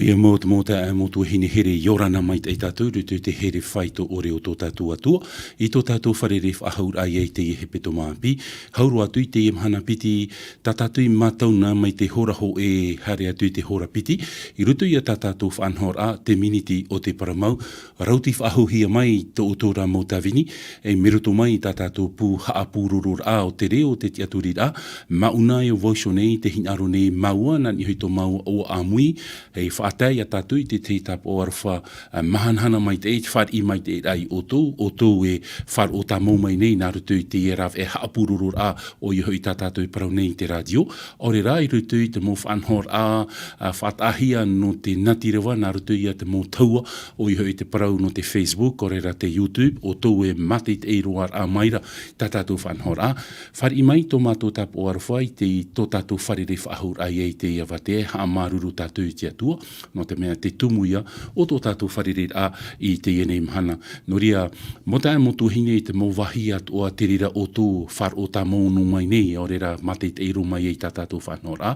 ia mota e motu hini here yorana mai te tātou, rutu te here whaito ore o tō tātou atua. I tō tātou whareref ahaur ai ei te he peto māpi. Hauru atu i te imhana piti, tā tātou i mātauna mai te hora ho e hare atu i te hora piti. I rutu ia tā tātou whanhor a te miniti o te paramau. Rauti whahu hia mai tō utora mo tawini. E miruto mai tā tātou pū haapūrurur a o te reo te tiaturir a. Maunai o voisho nei te hinaro nei maua na ni hui tō maua o amui. E whaatai a tātou i te tap o arwha mahanhana mai te e, whar i mai te rai o tō e whar o tā mou mai nei, nā rutu i te e raf e haapururur a o i hui tā tātou i parau nei te radio. Ore rā i rutu i te mō whanhor a whaatahia no te natirewa, nā rutu i a te mō taua o i hui te parau no te Facebook, ore rā te YouTube, o tō e mate te e roar a maira tā tātou whanhor a. Whar i mai tō mātou tap o arwha i te tō tātou wharere whahur ai ei te iawate, ha maruru tātou i te atua, no te mea te tumuia o tō tātou wharere a i te ienei mhana. No ria, mota e motu hine i te mō wahi atua te rira o tō whar o tā mōnu mai nei, o rera mate te ero mai ei tā tātou whanor a.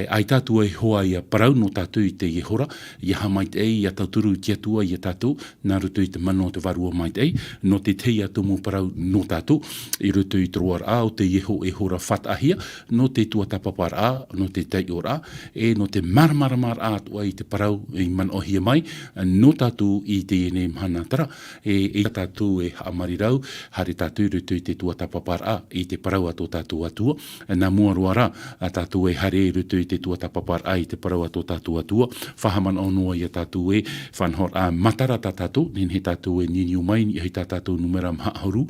Ai tātou e hoa i a parau no tātou i te iehora, i ha mai te ei, i a tauturu i te atua i a tātou, nā rutu i te mano te varua mai te ei, no te tei atu mō parau no tātou, i rutu i troar a o te ieho e hora whatahia, no te tua tapapar a, no te tei ora, e no te marmaramar a atua i te parau i man ohia mai, no tātou i te ene mhana tara, e tātou e haamari rau, hare tātou rutu i te tua tapapar a, i te parau ato tātou atua, nā mua roara, a tātou e hare rutu i te tua tapapar a, i te parau ato tātou atua, whahaman onua i a tātou e, whanhor a matara tā tātou, nen he tātou e niniu mai, i hei tā tātou numera maahuru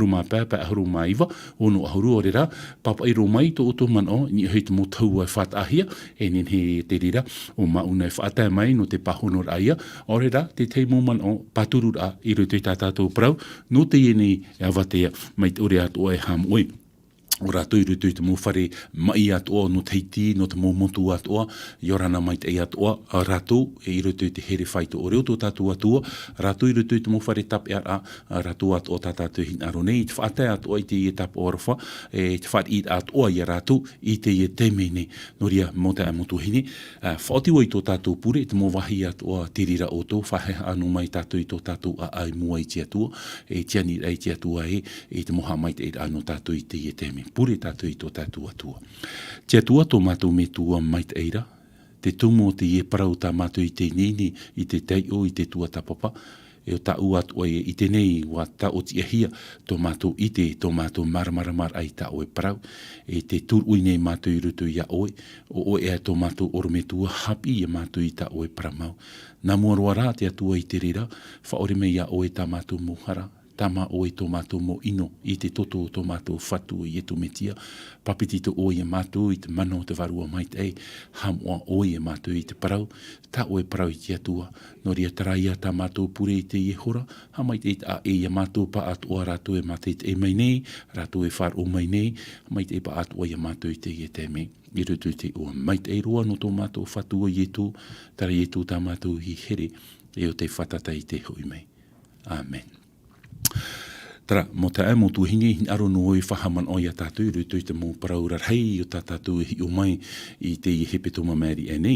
mā pēpē ahuru mā iwa, ono ahuru o rera, papa i ro mai to oto man o, ni hei te mo tau ai whatahia, e nen he te rira, o mauna e whaatai mai no te pahonor aia, o rera, te tei mo man o, paturur a, i ro te tātou prau, no te iene e awatea, mai te ore ato e ham oi. O rātou i rutu i te mō whare mai atoa no Tahiti, no te mō motu atoa, i orana mai te atoa, rātou i rutu i te here whaito o reo tō tātou atua, rātou i rutu i te mō whare tape a rātou atoa tā tātou hinaro nei, i te whaatai atoa i te i tap o arwha, i te whare i atoa i a rātou, i te i te mene, no ria mō te amotu hine, whaotiwa i tō tātou pure, i te mō wahi atoa te rira o tō, whahe anu mai tātou i tō tātou a ai mua i te atua, e tiani rei te atua e, i te moha mai te ano tātou i te i te mene. Pure tātou i tō tātou atua. Te atua tō mātou me tua mai te eira, te tumo te ie parau tā mātou i te nini, i te teio, i te tua tapapa, e o tā ua atua i te nei, wa tā o tia hia, tō mātou i te, tō mātou maramaramar ai tā oe parau, e te tūrui nei mātou i rutu i a oe, o oe e tō mātou orome tua hapi i mātou i tā oe paramau. Nā mua roa rā te atua i te rira, whaore me i a oe tā mātou mohara, tama o e tō mātou mo ino, i te toto o tō mātou whatu i e tō metia, papiti tō o e mātou i te mano te varua mai te ei, hamoa o e mātou i te parau, tā o e parau i te atua, no ria taraia tā mātou pure i te iehora, ha mai te a e a mātou pa atua rātou e mātou i te e mai nei, rātou e whar o mai nei, mai te pa atua i a mātou i te i te me, i rutu te o mai te e roa no tō mātou whatu o i e tō, tara i e tō tā mātou i here, e o te whatata i te hui mai. Amen. Tara, mo te ai mo tu hingi aro no oi whahaman o ia tātou i rutu i te mō paraura hei o tā tātou i o mai i te i hepe tō mamari e nei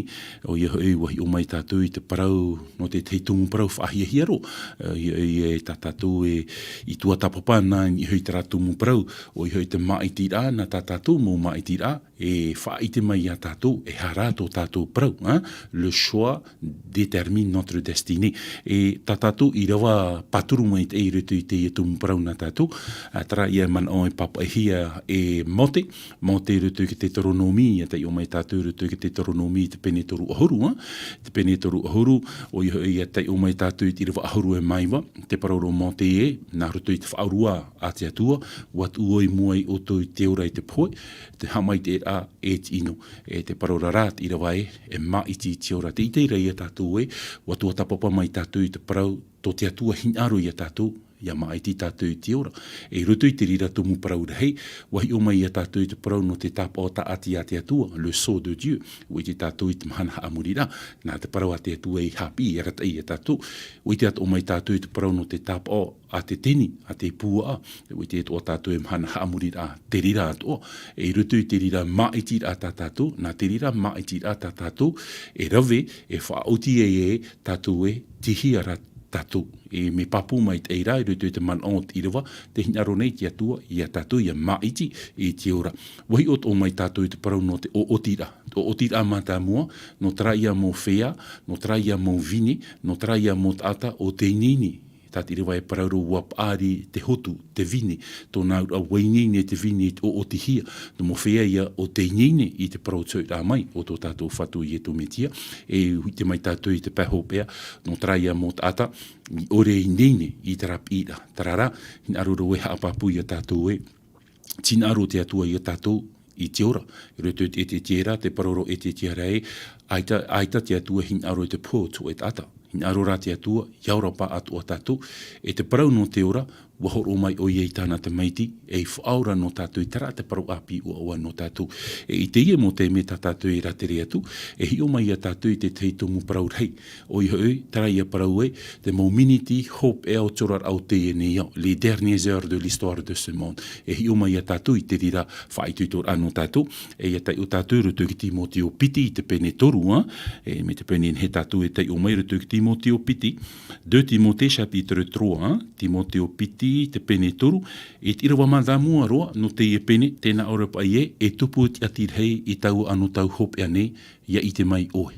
o ia hoi wahi o mai tātou i te parau no te tei tōmu parau whahia hiaro i e tā tātou i tua tapapana i hoi te rātou mō parau o i hoi te maiti rā na tā tātou mō maiti rā e whaite mai a tātou e hara tō tātou parau le choix détermine notre destinée e tā tātou i rawa paturu mai te i rutu i te i tōmu parau na tātou, tara ia man o e papa hia e mote rutu ki te toronomi, ia te o mai tātou rutu ki te toronomi te pene toru ahuru, te pene toru ahuru, o ia te o mai tātou i te rewa ahuru e maiwa, te paroro mote e, nā rutu i te whaurua a te atua, wat uoi muai o tō i te ora i te poe, te hamai te a e te ino, e te parora rāt i rawa e ma iti i te ora, te i te rei a tātou e, wat ua tapapa mai tātou i te parau, tō te atua hinaru i a tātou, ia mai ti tātou i te ora. E roto i te rira tumu parau rei, wahi o mai ia tātou i te parau no te tapa o ta ati a te atua, le sceau de Dieu, o i te tātou i te mahana amurira, nā te parau a te atua i hapi, e rata i e tātou, o i te ato o mai tātou i te parau no te tapa o a te teni, a te pua, o i te ato o tātou e mahana amurira, te rira ato, e roto i te rira maitira a tātou, nā te rira maitira a tātou, e rave, e whaoti e tātou e tihia tātou. E me papu mai te eira, i roto i te man o te irawa, te hinaro nei ki atua, i a tātou i a maiti i te ora. Wahi o mai tātou i te parau no te o otira. O otira mata mua, no traia mō whea, no traia mō vini, no traia mō tata o te nini. Tāti rewa e parauro wap ari te hotu, te vini, tōna a wainine te vini o te hia, no mo whea ia o te nine i te parau tau rā mai, o tō tātou whatu i e tō metia, e hui te mai tātou i te paho pēr, no traia mō tata, i ore i nine i te rapi ira. Tarara, hin aruro e haapapu i a tātou e, tina aro te atua i a tātou, i te ora. I roto e te tera, te paroro e te tera e, aita te atua hin aro i te pō tō e tata. Hin aro rā te atua, iaura pa atua tātou, e te parau no te ora, wahoro mai o iei tāna te maiti, e i whaura no tātou, i tara te parau api ua oa no tātou. E i te ia mo te me tā tātou i rā te rea tu, e hi o mai a tātou i te teitomu parau rei. O i hoi, tara ia parau e, te mo Minuti, hope e au torar au te e ne iau, les dernières heures de l'histoire de ce monde. E hi o mai a tātou i te rira whaituitor anō tātou, e ia tai o tātou rutu ki Timoteo piti i te pene toru, e me te pene he tātou e tai o mai rutu ki Timoteo piti, 2 Timothée chapitre 3, Timoteo piti, te pene toru, e te irawa madamua roa, no te e pene, tēnā ora pa ie, e tupu te atirhei i tau anu tau hope ane, ia i te mai oe.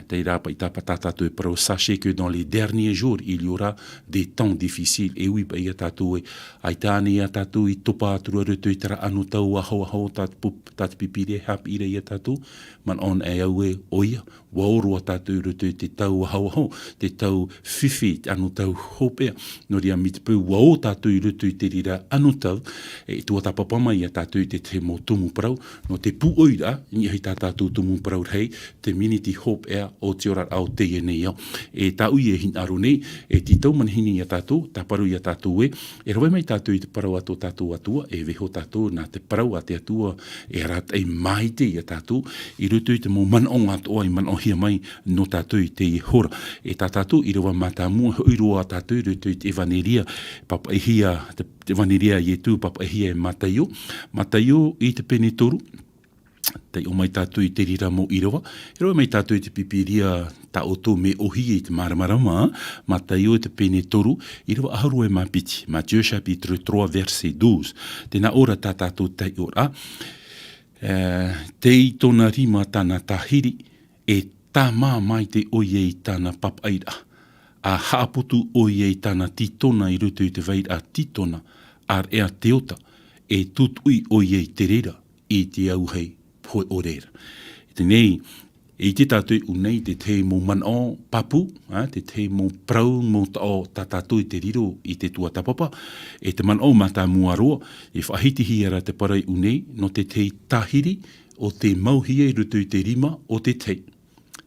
Te rapa i tapa tātou e parau, sachez que dans les derniers jours, il y aura des temps difficiles, e ui pa ia tātou e, ai tāne ia tātou i topa atura rutu i tara anu tau ahau tātu pipire, hap ire ia tātou, man on e au e oia, waoroa tātou rutu i te tau ahau, te tau whiwhi, anu tau hopea, no ria mi te pū wao tātou i rutu i te rira anu tau, e tua tapapama ia tātou i te mo tumu parau, no te pu oira, ni hei tātou tumu parau rei, te Minuti hope ea o te ora au te e nei au. E tā ui e hin aro nei, e ti tau manhini ia tātou, tā paru ia tātou e rawai mai tātou i te parau ato tātou atua, e veho tātou nā te parau a te atua, e rat e maite ia tātou, i rutu i te mo manong atoa i manohia mai no tātou i te i hora. E tā tātou i rawa mātāmua, hoiroa tātou i rutu i te evaneria, papa e hia, te evaneria i e tū, papa e hia e mataio i te pene toru, te o mai tātou i te rira mo irawa, e roa mai tātou i te pipiria ta o tō me ohi i te maramarama, mataio i te pene toru, i rawa aharu e mapiti, Matthieu chapitre 3 verset 12, tēnā ora tā tātou tai ora, te i tōna rima tāna tahiri, e tā mā mai te oie i tāna papaira, a haaputu oie i tāna titona i rutu i te vaira titona, ar ea teota, e tutui oie i te rera, i te auhei, hoi orera. Te nei, e te tātou unei te mo manao papu, te mo prau mo tao tātou i te riro i te tua tapapa, e te manao mata muaroa, e whahitihi ara te parai unei, no te tahiri o te mauhia i rutu i te rima o te te.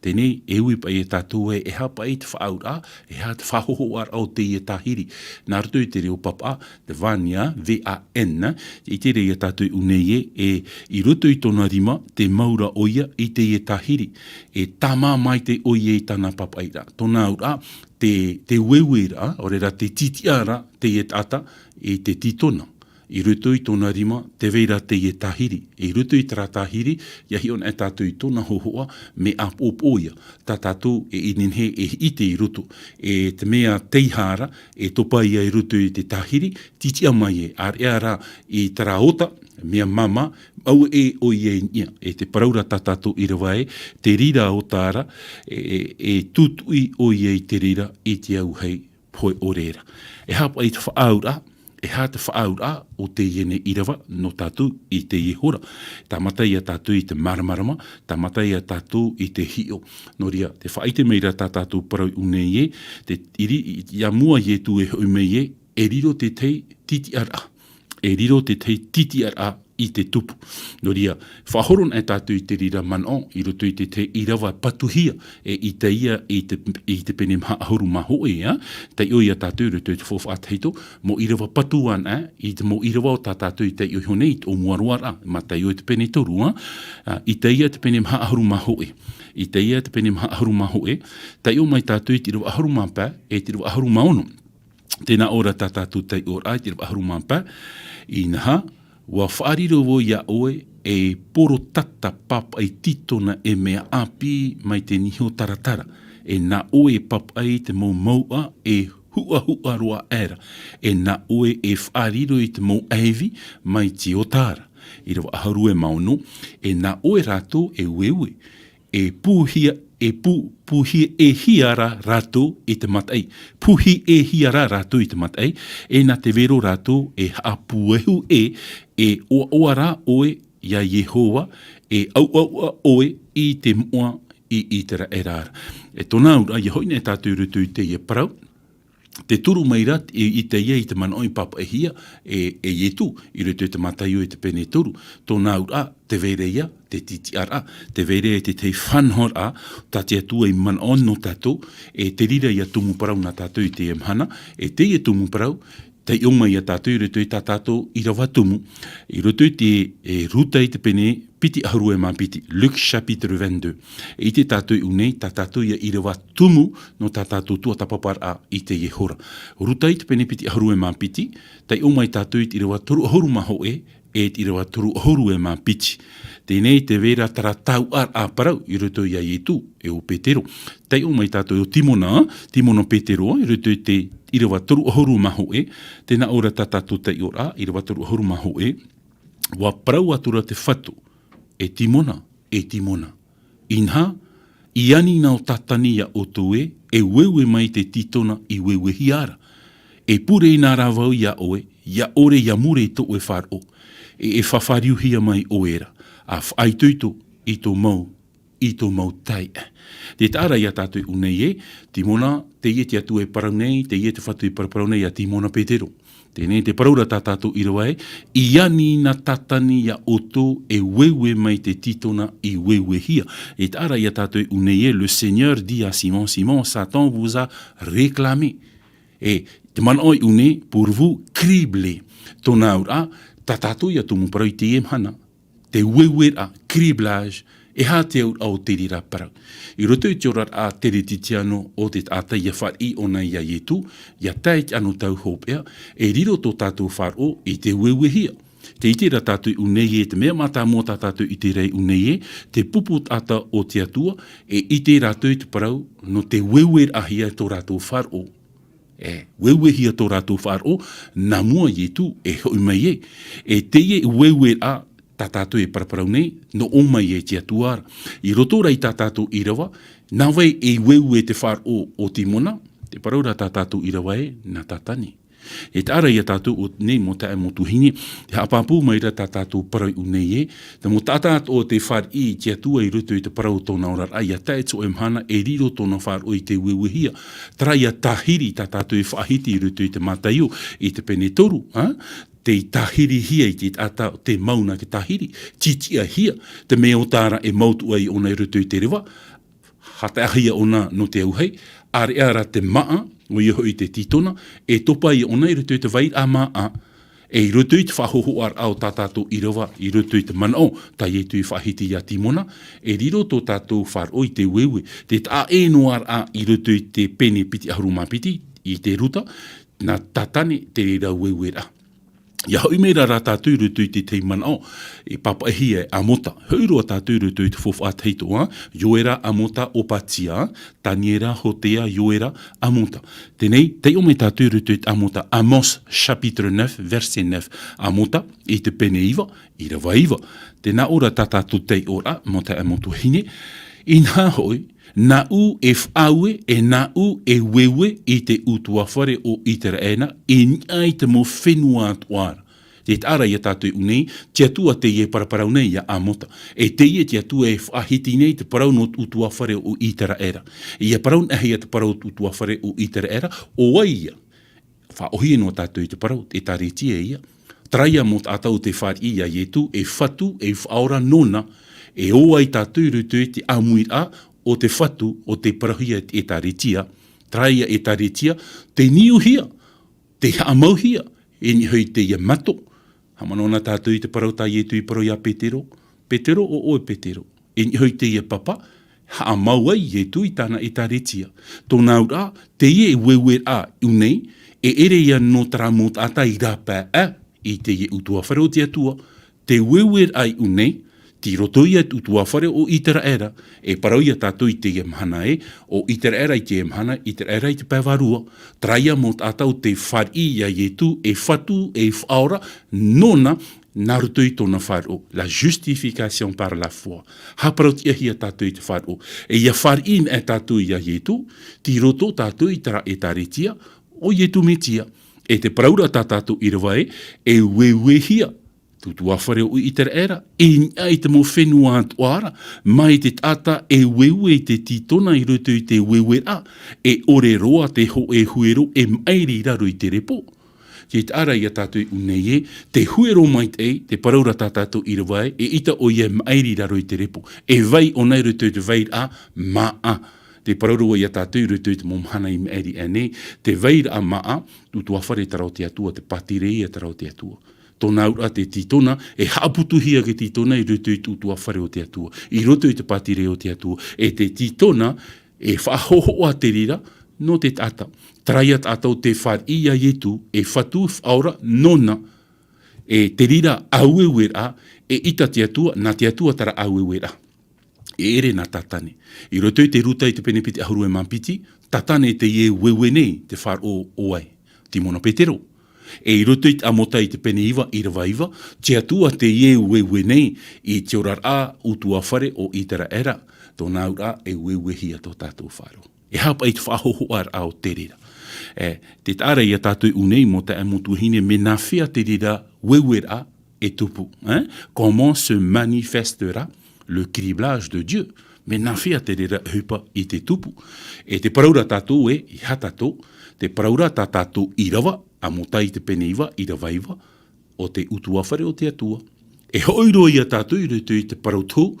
Tēnei, e ui pa e tātou e hapa e te whaura, e ha te whahoho ar au te e tahiri. Nā rutu i te reo papa, te vania, V-A-N, i te reo tātou unei i rutu i tōna rima, te maura oia i te e tahiri. E tāmā mai te oia i tāna papaira. Tōna ura, te wewera, orera te titiara, te e tata, e te titona. I rutu i tōna rima, te veira te e tahiri. I rutu i tara tahiri, ia hi on e tātou i tōna hohoa, me a pōpōia. Tā tātou e ininhe e ite i rutu. E te mea teihara, e topa ia i rutu i te tahiri, titia mai e, ar ea rā i tara ota, mea mama, au e o ia nia, e te paraura tā tātou i rawa e, te rira o tāra, e tutui o ia i te rira, i te au hei poi orera. E hapa i te whaaura, e ha te whaaura o te iene irawa no tātou i te ihora. Tā matai a tātou i te maramarama, tā matai a tātou i te hio. No ria, te whaite meira tā tātou parau unei e, te iri, ia mua i e tu e umei e riro te tei titi ara. E riro te tei titi ara i te tupu. No ria, whahoron e tātou i te rira manao, i roto i te irawa patuhia, i te ia i te pene mahauru mahoe, te oi a tātou roto i te whawhateito, mo irawa patuan, i te mo irawa o tātou i te iohonei, o muaruara, ma te oi te pene toru, i te ia te pene mahauru mahoe. I te ia te pene mahauru mahoe, te o mai tātou i te irawa aharu mapa, e te irawa aharu maono. Tēnā ora tātou te ora, i te irawa aharu mapa, i naha, wa whaariro wo ia oe e poro tata papa i titona e mea api mai te niho taratara. E nā oe papa i te mau maua e hua roa era. E nā oe e whaariro i te mau aivi mai te otara. I rawa aharu e maono. E nā oe rato e wewe. E puhia e hiara rato i te matai. Puhi e hiara rato i te matai. E nā te vero rato e haapuehu e oara oe ia Yehova e au oe i te mua i te raerara. E tōna ura, ia hoine e tātou rutu i te ia parau. Te turu mai rat i te ia i te manoi papa e hia e Etude i rutu i te mataio i te pene turu. Tōna ura, te vereia, te titi ara, te vereia te te whanhor a, ta te atua i manon no tātou, e te rira i a tumu parau na tātou i te emhana, e te i a tumu parau, te ioma i a tātou i rutu i tā tātou i rawa tumu, i rutu i te ruta i te pene, piti aharu e mā piti, Luc chapitre 22. I te tātou i unei, tā tātou i rawa tumu, no tā tātou tua tapapar a i te Yehora. Ruta i te pene piti aharu e mā piti, te ioma i tātou i rawa turu aharu maho e te rawa turu aharu e mā piti. Tēnei te vera tara tau ar a parau, i rutu i a Etude, e o Petero. Te ioma i tātou i o Timono Petero, i rutu i te i rawa turu aharu maho tēnā ora tā tātou te i ora, i rawa turu aharu maho wa parau atura te whatu, e timona. Inha, i ani nao tatani ia o toe, e wewe mai te titona i wewe hiara. E pure i nā rawau ia oe, ia ore ia mure to e wharo, e whawhariuhia mai oera, a whaituito i tō mau tai. Te tāra ia tātou unei timona, te ie te atu e parau nei, te ie te whatu e parau nei a Timona Petero. Tēnei te paraura tā tātou i rawa i ani na tatani ia oto e wewe mai te titona i wewe hia. E tāra ia tātou unei le Seigneur dit à Simon, Satan vous a réclamé. E te manoi unei pour vous cribler. Tōna ura, tā tātou ia tumu parau i te emhana. Te wewe a criblage. E hā te au te rira parau. I roto i te orar a tere titiano o te ata ia whari o nei ia Etude, ia taiti anu tau hopea, e riro tō tātou wharo i te wewehia. Te itera tātou unei te mea mata mō tātou i te rei unei te pupu ata o te atua, e ite rātou i te parau no te wewer ahia tō rātou wharo. Wewehia tō rātou wharo, nā mua Etude e hoi mai e te wewer a tātātou e paraparau nei, no o mai e te atuara. I roto rei tātātou i rawa, nā wai e weu e te wharo o Timona, te paraura tātātou i rawa nā tātani. E te ara i a tātou o nei mo tae mo tuhini, te hapapu mai ra tātātou parau u nei te mo tātātou o te whar i te atua i roto i te parau tōna orar, ai a tae tō emhana e riro tōna whar o i te wewehia. Trai a tahiri tātātou i whahiti i roto i te mataio, i te pene toru, te tahiri hia i te ata te mauna ke tahiri, titia hia, te mea o tāra e mautu ai ona i roto i te rewa, hata ahia ona no te auhei, are ara te maa, o iho i te titona, e topa i ona i roto i te vai a maa, e i roto i te whahoho ar au tātātou i rewa, i roto i te manao, tai e tui whahiti i a Timona, e riro tō tātou wharo i te wewe, te tā e no ar a i roto i te pene piti ahuruma piti, i te ruta, na tatane te reira wewe ra. Ia hoi mei rā tātou rutu i te teimanao, e papa hia a mota. Hauroa tātou rutu i te fofa teito, yoera a mota o patia, taniera hotea yoera a mota. Tenei, te ome tātou rutu i te a mota, Amos chapitre 9, verset 9. A mota, i te pene iwa, i rawa iwa. Tēnā ora tātou tei ora, mota a motu hine, inha hoi, na u e whaue e na u e wewe i te utuawhare o iteraena e niai te mo whenua atuara. Te ara i a tātou unei, te atua te ie paraparau nei a amota. E te ie te atua e whahiti nei te parau no utuawhare o iteraera. Ia parau nahi a te parau utuawhare o iteraera, o waia. Whaohie no tātou i te parau, e tāretia ia. traia mo tātou te whari ia ietu, e whatu, e whaora nona, e oa i tātou rutu te amuira o te whatu o te parahia e tāretia, traia e tāretia, te niuhia, te amauhia, e ni hui te ia mato. Hamanona tātou i te parau tā ietu i parau ia Petero, Petero o oe Petero, e ni hui te ia papa, ha amau ai ietu i tāna e tāretia. Tōna ura, te ie wewe a unei, e ere ia no tramot ata i rapa i te ie utua whare o te atua, te wewe ai unei, ti roto ia utua whare o itera era, e parau ia tātou i te ia mahana o itera era i te ia mahana, itera era i te pēwarua, traia mot atau te whari ia ietu, e whatu, e whaora, nona, naruto i tōna wharo, la justification par la foi. Haparot ia hia tātou i te wharo, e ia whari e tātou ia ietu, ti roto tātou i tera e tāretia, o ietu metia, e te paraura tātou i rawae, e wewehia, tutua whare o i tera era, e ai te mo whenua atuara, mai te tata e wewe te titona i roto i te wewe a, e ore roa te ho e huero e mairi raro i te repo. Te ara ia tātou unei te huero mai te paraura tātou i rawae, e ita o ia mairi raro i te repo. E vai o nei roto i te vai a, maa. Te paraura ia tātou i roto i te momhana i mairi ane, te vai a maa, tutua whare tarau te atua, te patire ia tarau te atua. Tōna ura te titona, e haaputuhia ke titona i roto i tutua whare o te atua, i roto i te patire o te atua, e te titona, e whahohoa te rira, no te tata. Traia tātou te whari ia ietu, e whatu whaora nona, e te rira auewera, e ita te atua, na te atua tara auewera. E ere na tatane. I roto i te ruta i te penepiti ahuru e mampiti, tatane te ie wewene te whar o oai, Timona Petero. E i roto i te amota i te pene iwa, i rawa iwa, te atua te ie wewe nei i te orara utua whare o i tera era, tōna ura e wewe hia tō tātou wharo. E hapa i te whahoho ar ao te rira. Te tāra i a tātou unei mo te amotu hine me nā whea te rira wewe ra e tupu. Comment se manifestera le criblage de Dieu. Me nā whea te rira hupa i te tupu. E te paraura tātou i hatatou, te paraura tātou i rawa, a motai te pene iwa, i rawa iwa, o te utua whare o te atua. E hoiro i a tātou i roto i te parautou,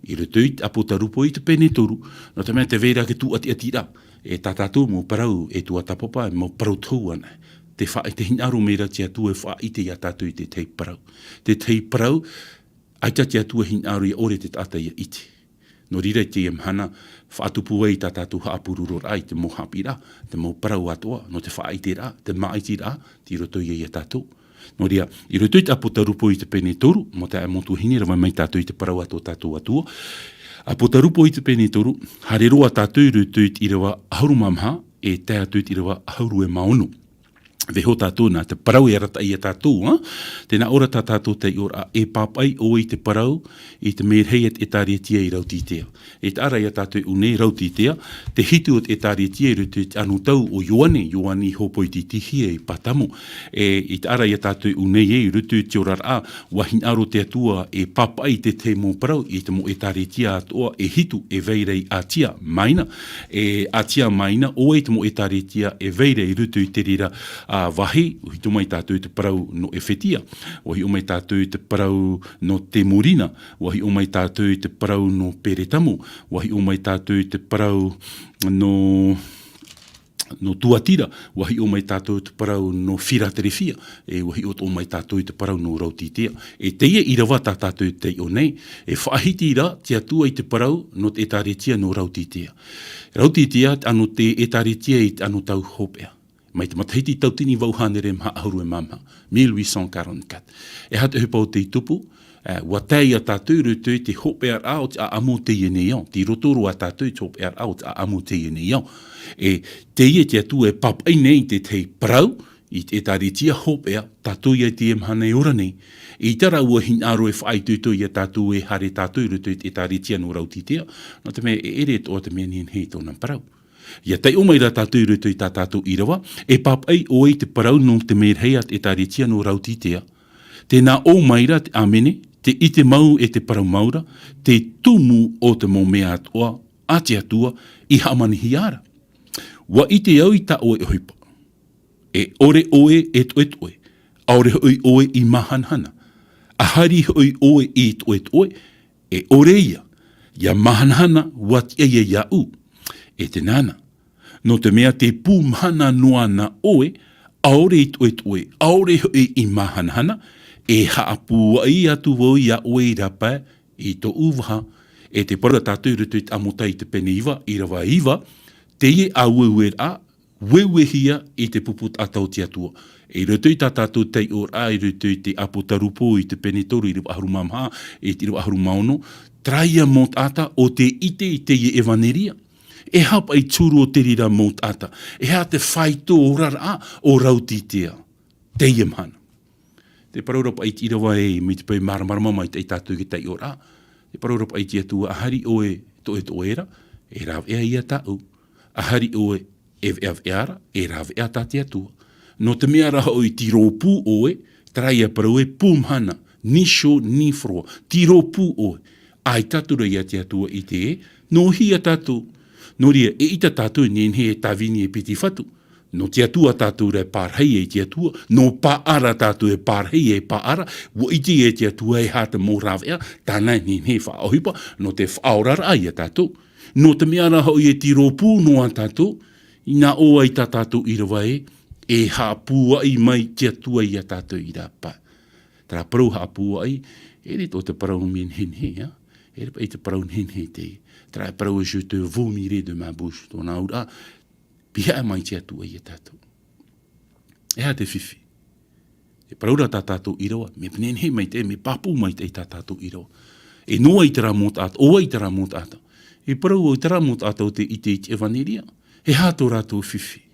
i roto i te apotarupo i te pene toru, no te mea te vera ke tu ati atira. E tātou mo parau e tua tapapa, e mo parautou ana. Te wha i te hinaru mera te atua e wha i te i a tātou i te tei parau. Te tei parau, aita te atua hinaru i ore te tata i a iti. No rira te imhana, whaatupu ei tātou haapururor ai, te mo hapira, te mo parau atoa, no te whaaiti rā, te maaiti rā, ti roto i a tātou. No ria, i roto i te apotarupo i te pene toru, mo te amotu hini, rawa mai tātou i te parau atoa tātou atua. Apotarupo i te pene toru, hare roa tātou i roto i rawa ahauru mamha, e te atou i rawa ahauru e maonu. Veho tātou nā te parau e rata i a tātou, tēnā ora tātou te ora e papai o i te parau, i te merhei e tāretia i rautitea. E te ara i a tātou unei rautitea, te hitu o e tāretia i roto i te anu tau o Ioani hopo i te tihia i patamu. I te ara i a tātou unei i roto i te orara, wahin aro te atua e papai te te mō parau, i te mo e tāretia atoa e hitu e veirei atia maina. E atia maina o e te mo e tāretia e veirei roto i te rira wahi, hito mai tātou te parau no e whetia, wahi o mai tātou te parau no te morina, wahi o mai tātou te parau no peretamu, wahi o mai tātou te parau no tuatira, wahi o mai tātou te parau no whiraterewhia, e wahi o mai tātou te parau no rautitea. E teia i rawa tātou te o nei, e whaahiti ra te atua i te parau no te etaretia no rautitea. Rautitea anu te etaretia i anu tau hopea. Mai te matahiti tautini wauhanere mha ahuru e mamha, 1844. E hata hupa o te tupu, watei a tātou roto te hopea rao te a amo te ieneion, ti rotoro a tātou te hopea rao te a amo te ieneion. E te ie te atu e papai nei te parau, i te tāretia hopea, tātou ia te emhane ora nei. I tara ua hinaro e whaituto i a tātou e hare tātou roto te tāretia no rautitea, no te mea e ere to te mea nien hei tōna parau. Ia tei o mai ra tātou roto i tātou i rawa, e papai o ei te parau no te merheat e tāretia no rautitea. Tēnā o mai ra te amene, te ite mau e te parau maura, te tumu o te mo mea atoa, a te atua, i hamanihi ara. Wa i te au i ta oe ohipa. E ore oe e toe toe. aore hoi oe I mahanhana. Ahari hoi oe I oe, e ore ia mahanhana wat ia u. E te nana. No te mea te pūmhana noa na oe, aore I oe, aore hoi I mahanhana, e haapua I atu wau ia oe rapa I to uwaha, e te para tātou rutu te amotai te pene iwa, I rawa iwa, te ie a weuer a, weuehia I te puput atau te atua. E rutu I tātou tei or a, I rutu te apotarupo I te pene toru, I rawa aharumamha, I te rawa aharumaono, traia mot ata o te ite I te ie evaneria. E hapa I tūru o te rira mot ata. E ha te whaito o rara o rautitea. Te ie mhana. Te paraurapa I tirawa e me te pai maramarama mai te tātou ki tei ora. Te paraurapa I tia tua ahari oe to era, e rav ea ia tau. Ahari oe ev eara, e rav ea tā tia tua. No te mea raha o I tiropu oe, traia paraue pūmhana, ni sho ni froa, tiropu oe. Ai tatura ia tia tua I te e, no hia tātou. No ria, e ita tātou nenhe e tawini e piti whatu. No tia tua tātou re pārhei e tia tua. No paara tātou e pārhei e paara. Wo iti e tia tua e hata mō rawea. Tānai nenhe whaohipa. No te whaorara ai a tātou. No te mea raha o I e tiropu noa tātou. Ina o ai tā tātou I rawa e hapua I mai tia tua I a tātou I rapa. Tara parau hapua ai. E re tō te parau mien henhe, ja? E re te parau henhe te. Tara parau je te vomirai de ma bouche. Tōna ura, pia mai tia tua I a tātou. E ha te whiwhi. E paraura tā tātou I rawa, me penenhe mai te, me papu mai te tā tātou I rawa. E noa I tera mot ata, oa I tera mot ata. E parau o tera mot ata o te ite I te evaneria. E ha tō rātou whiwhi.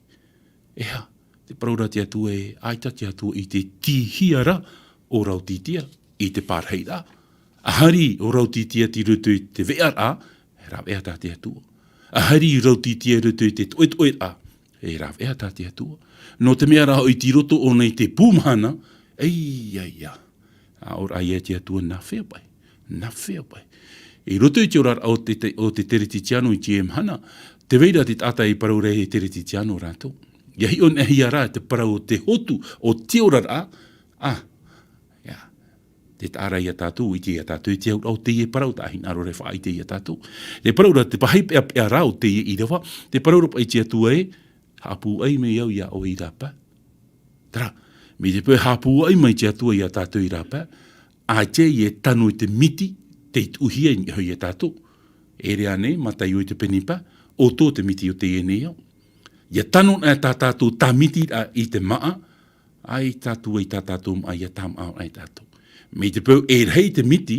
E ha, te paraura tia tua e aita tia tua I te tihiara o rautitia, I te pārheira. Ahari o rautitia ti rutu I te veara, rav ea tā tia tua. Ahari rautitia rutu I te toe a, e rav ea tā tia tua. No te mea raha I ti roto o nei te pūmhana, ia. A ora ai e tia tua na whea pai. E roto I te ora o te teretitiano I tie mhana, te veira te tata I parau rei e teretitiano rātou. Ia hi on e hi ara te parau o te hotu o te ora a, te tāra ia tātou, I te ia tātou, I te au te ie parau, tā hin aro re wha I te ia tātou. Te parau ra, te pahai pea rao te ie I rewa, te parau ra pa I te atua e, hapu ai me iau ia o I rapa. Tara, me te pēr hapu ai mai te atua ia tātou I rapa, a te ie tanu I te miti, te uhia I hoi ia tātou. E rea ne, matai o I te penipa, o tō te miti o te ie ne iau. Ia tanu na tā tātou tā miti I te maa, ai tātou I tā tātou ai ia tam au ai tātou. Me te pau e rei te miti,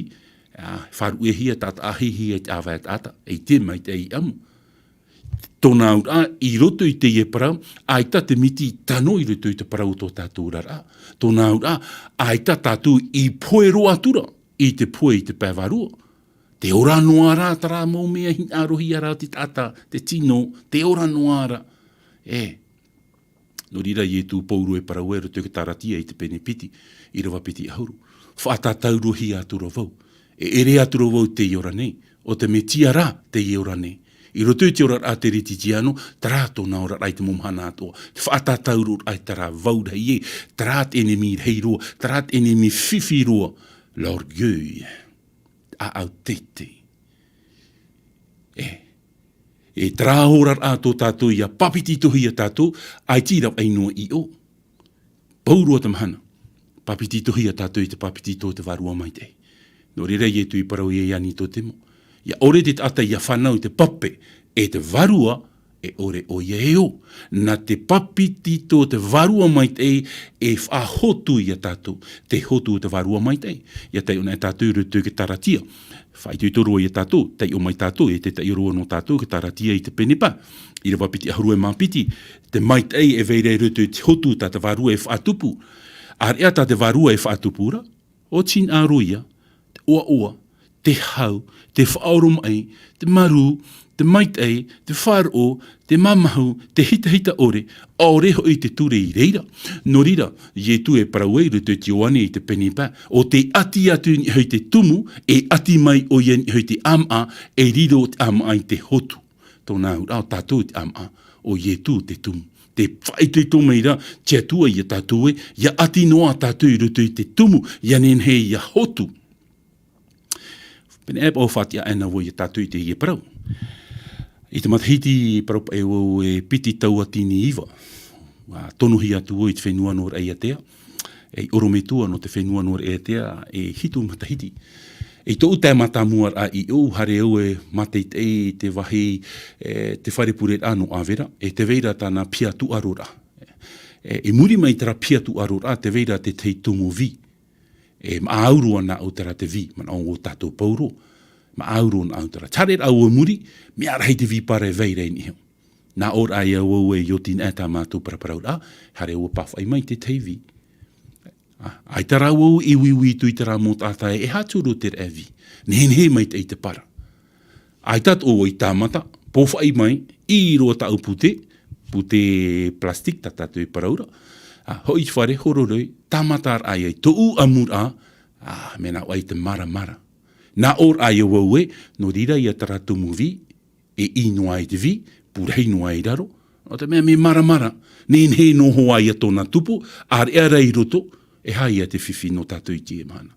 wharu e hia tata ahihi e te awai tata, e te mai te I amu. Tōna ura, I roto I te ie parau, ai ta te miti tano I roto I te parau tō tātou rara. Tōna ura, ai ta tātou I poe roa tura, I te poe I te pēwarua. Te ora noa rā tara mō mea hin arohi ara te tata, te tino, te ora noa rā. No rira I tū pauru e parau e roto ke taratia I te pene piti, I rawa piti ahuru. Whaatatauru atura vau. E ere atura vau te iora nei. O te me tia rā te iora nei. I roto te ora a te rititiano, tara tōna ora ai te momhana atoa. Te whaatatauru ai tara vau rei e. Tara te enemi rei roa. Tara te enemi whiwhi roa. L'orgueil. A au teite. E tara ora a tō tātou ia papiti tohi a tātou, ai tira ai noa I o. Paurua tamhana. Papiti tohi a tātou I te papiti tō te varua mai te. No rera I tui parau I ani tō te mo. Ia ore te ata ia whanau I te pape e te varua e ore o ia e o. Na te papiti tō te varua mai te e whahotu I a tātou. Te hotu te varua mai te. Ia te ona e tātou rutu ke taratia. Whai tui toro I a tātou. Te o mai tātou e te te iroa no tātou ke taratia I te penipa. I rawa piti ahurua e māpiti. Te mai te e veire rutu te hotu ta te varua e whatupu. Ar ea tā te varua e whaatupura, o tin aroia, te oa, te hau, te whaorum ai, te maru, te maitei, te wharo, te mamahu, te hita ore, aore hoi te ture I reira. No rira, I tu e parau e rutu te oane I te penipa, o te ati atu I hoi te tumu, e ati mai o ien I hoi te ama, e riro te ama ai te hotu. Tōna ura, o tātou te ama, o I tu te tumu. te whai te tomeira, tia tua ia tātou ia ati noa tātou i roto i te tumu, ia nenhe ia hotu. Pene epa o whatia ena wo ia tātou i te ia parau. I te matahiti parau pa e piti tau atini iwa. Tonuhi atu o i te whenua nor ei atea. E orometua no te whenua nor ei atea, e hitu matahiti. E tō utai matamuar a i o hare au e matei te wahi te wharepuret anu awera, e te veira tāna pia tu arora. E muri mai tera pia tu arora, te veira te tei tumu vi. E maaurua na au tera te vi, mana o tātou pauro. Maaurua na au tera. Tarer au o muri, mea rahi te vi pare veira i niho. Nā or ai au au e yotin e tā mātou paraparau hare au pawhai mai te tei vi. Ai tara au iwi tui tara mō tātai e haturu te revi. Nenhe mai te te para. Ai tat o i tāmata, pōwhai mai, i roa tau pute plastik ta tātou i paraura. Hoi whare hororoi, tāmata ar ai tō u amur mena ai te mara. Nā or ai au e, no rira ia tara tumu vi, e ino ai te vi, purei no ai raro. O te mea me mara. Nenhe noho ai a tōna tupu, ar e rei roto, e hai a te whiwhi no tātou i tie mana.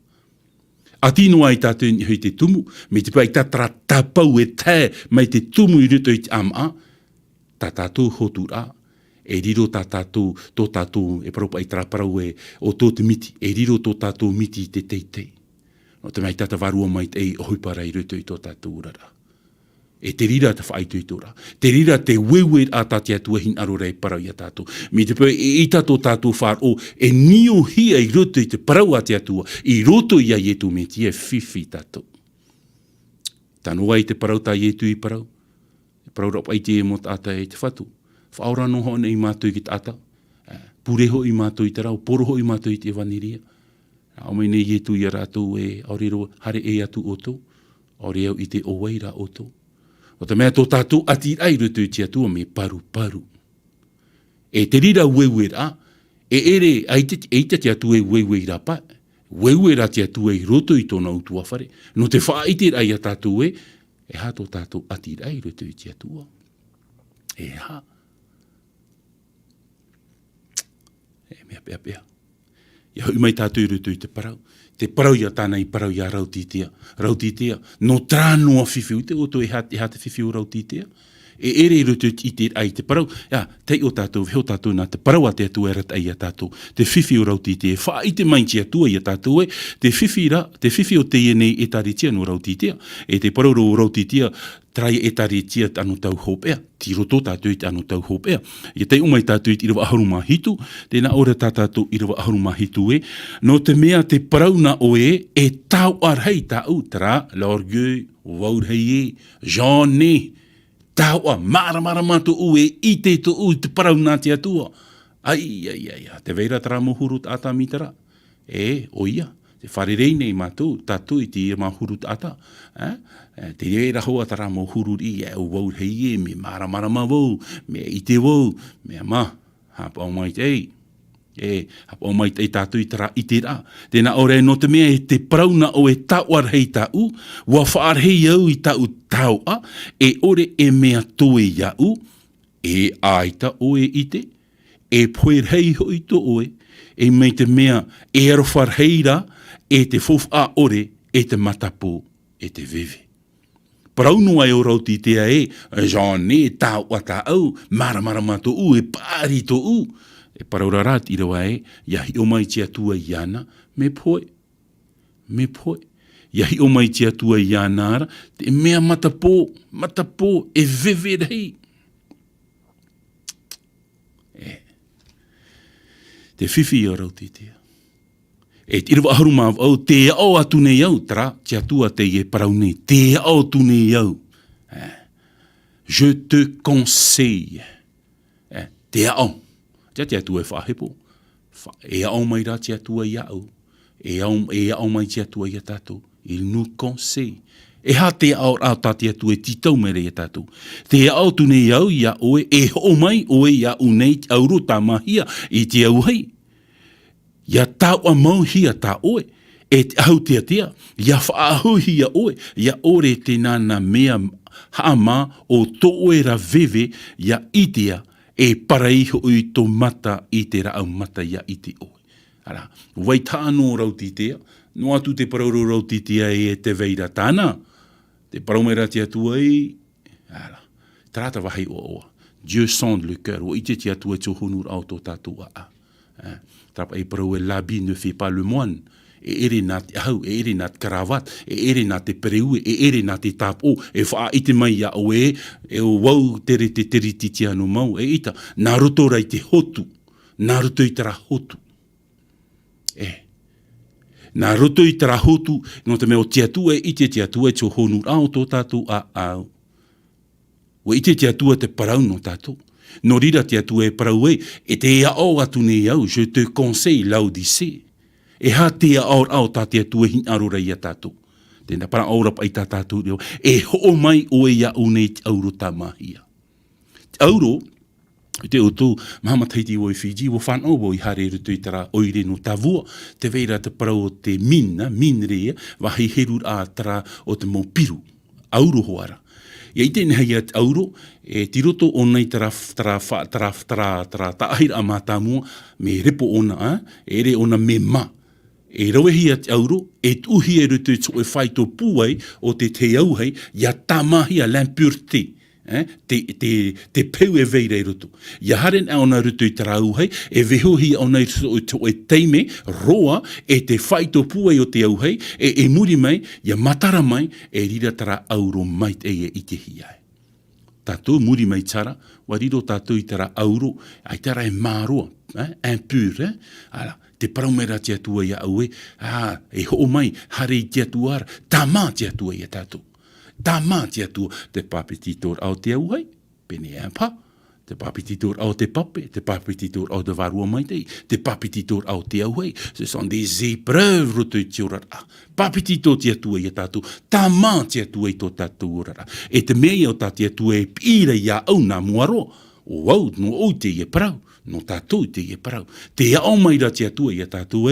A tino ai tātou i hui te tumu, me te pai tātara tāpau e tē, mai te tumu i ruto i te ama, tā tātou hotu rā, e riro tā tātou, tō tātou, e paropa i tāparau e o tō te miti, e riro tō tātou miti i te teitei. No te mai tāta varua mai te ei ohuipara i ruto i tō tātou urara. E te rira te whaitu i tōra. Te rira te wewe a tātia tua hin arorei parau i a tātou. Mi te pēr e tātou tātou whār o e nio hia i roto i te parau a tia tua. I roto i a ietu me tia whiwhi tātou. Tanu ai te parau tā ietu i parau. Parau rapa i te e mo tātai e te whatu. Whaora no hone i mātou i ki tātou. Pureho i mātou i te rau. Poroho i mātou i te waniria. O mai nei ietu i a rātou e aurero hare e atu o tō. Aureo i te oweira o tō. O te mea tō tātou ati ai rutu i tia tua me paru. E te rira wewera, e ere eita tia tua e wewera pa. Wewera tia tua i roto i tōna utua whare. No te whaite ai a tātou e ha tō tātou ati ai rutu i tia tua. E ha. E mea pea. Ia hui mai tātou i rutu i te parau. Te parau ia tāna i parau ia rautitea. No trānoa whiwhiu, te oto e hate whiwhiu rautitea. E ere i rutu i te ai te parau. Ia, tei o tātou, heo tātou nā te parau a te atua e rat ai a tātou. Te whiwhiu rautitea. Wha i te mai tia tua i a tātou e. Te whiwhiu te ienei e taritia no rautitea. E te parau ro rautitea, trai e taritia anu tau hopea. Tiro tō tātou i anu tau hopea. I tei umai tātou i irawa aharu mahitu. Tēnā ora tātou i irawa aharu mahitu e. No te mea te parauna o e tau arhei tāu. Tara, l'orgueil, waurhei e, jane. Tau a mara mātou u e i te tō u te parauna te atua. Ai. Te veira tara mohuru tātā mitara. Oia. Te wharerei nei mātou, tātou i te mahuru tātā. Te reira hoa tara mohuru i e au wau hei e, me mara wau, me i te wau, me ma, hapa o mai te ei. Hapa o mai te tātou i tara i te rā. Tēnā ore no te mea e te prauna o e tauar hei tāu, wa whaar hei au i tāu taua, e ore e mea toe iau, e aita o e ite, e poer hei hoi to oe, e mei te mea e arofar heira, e te fof a ore, e te matapo, e te veve. Parauno ai o rauti tea e, jane, tau a tau, mara mato u, e pari to u. E paraurarat i rawa e, iahi o mai tia tua iana, me poe. Iahi o mai tia tua iana ara, te mea matapo, e veve rei. Te whiwhi o rauti tea. E tira wa aharu māu au, te ao atu nei au, tara, tia tua te e parau nei, te ao tu nei au. Je te conseille. Te ao. Tia tua e whahepo. E ao mai rā tia tua i au. E ao mai tia tua i a tātou. Il nous conseille. E ha te ao rā tātia tua e titau mere i a tātou. Te ao tu nei au i a oe, e ho mai oe i a unei auro tā mahia i te au hei. Ia tau a mau hia tā oe, e te au tea, ia whaahu hia oe, ia ore te nana mea haama o tō oe ra veve, ia itea, e paraiho i tō mata i te rao mata ia i te oe. Ara, wai tāno rautitea, no atu te parauro rautitea e te veira tāna, te paraumera te atua i, ara, trata wahai o oa. Dieu sonde le cœur, o ite te atua tō honur au tō tātua a. Trapa e parau e labi ne fait pas le moine, e ere nā te ahau, e ere nā te karavat, e ere nā te pereue, e ere nā te tāpo, e wha ite mai a oe, e o wau tere te teriti te anu mau, e ita, nā roto rai te hotu, nā roto i tara hotu. Nā roto i tara hotu, no te meo te atua, ite te atua, tō honur au tō tātou a au. O ite te atua te parau no tātou. No rira te atua e parau e te ea au atu nei au, je te conseille l'Odyssée. E ha te aur au tā te atua hin arora i a tātou. Tēnā para aura pa i tā tātou reo. E ho mai o e ia unei te auro tā mahia. Te auro, te otu mahama Tahiti o i Fiji, o whanau o i hare rutu i tara oire no tavua, te veira te parau o te min rea, wahi herur a tara o te mōpiru. Auro hoara. Ia i tēnei hei at auro, e tiroto o nei tara taahira a mātāmua, me repo ona, e re ona me ma. E rawehi at auro, e tuhi e rutu tō e whai tō puai o te au hei, ia tamahi a l'impureté. Te peu e veira i rutu. Ia haren au na rutu i tara au hei, e vehohi au nei tō e teime, roa, e te whai tō puai o te au hei, e muri mai, ia matara mai, e rira tara auro mai te e i te hiai. Tātou muri mai tara, wa riro tātou i tara auro, ai tara e māroa, impur, ala, te paraumera te atua ia au e ho mai, hare i te atuara, tā mā te atua ia tātou. Tā mā te atua, te papetitor au te au hei, pene e pa, te papetitor au te pape, te papetitor au te varua mai tei, te papetitor au te au hei, ce sont des épreuves roto i te orara. Papetitor te atua ia tātou, tā mā te atua i tō tātou orara. E te mea o tā te atua e pira ia au nā muaro, o au, no au te ie parau. No tātou te ie parau. Te au mai ra te atua ia tātou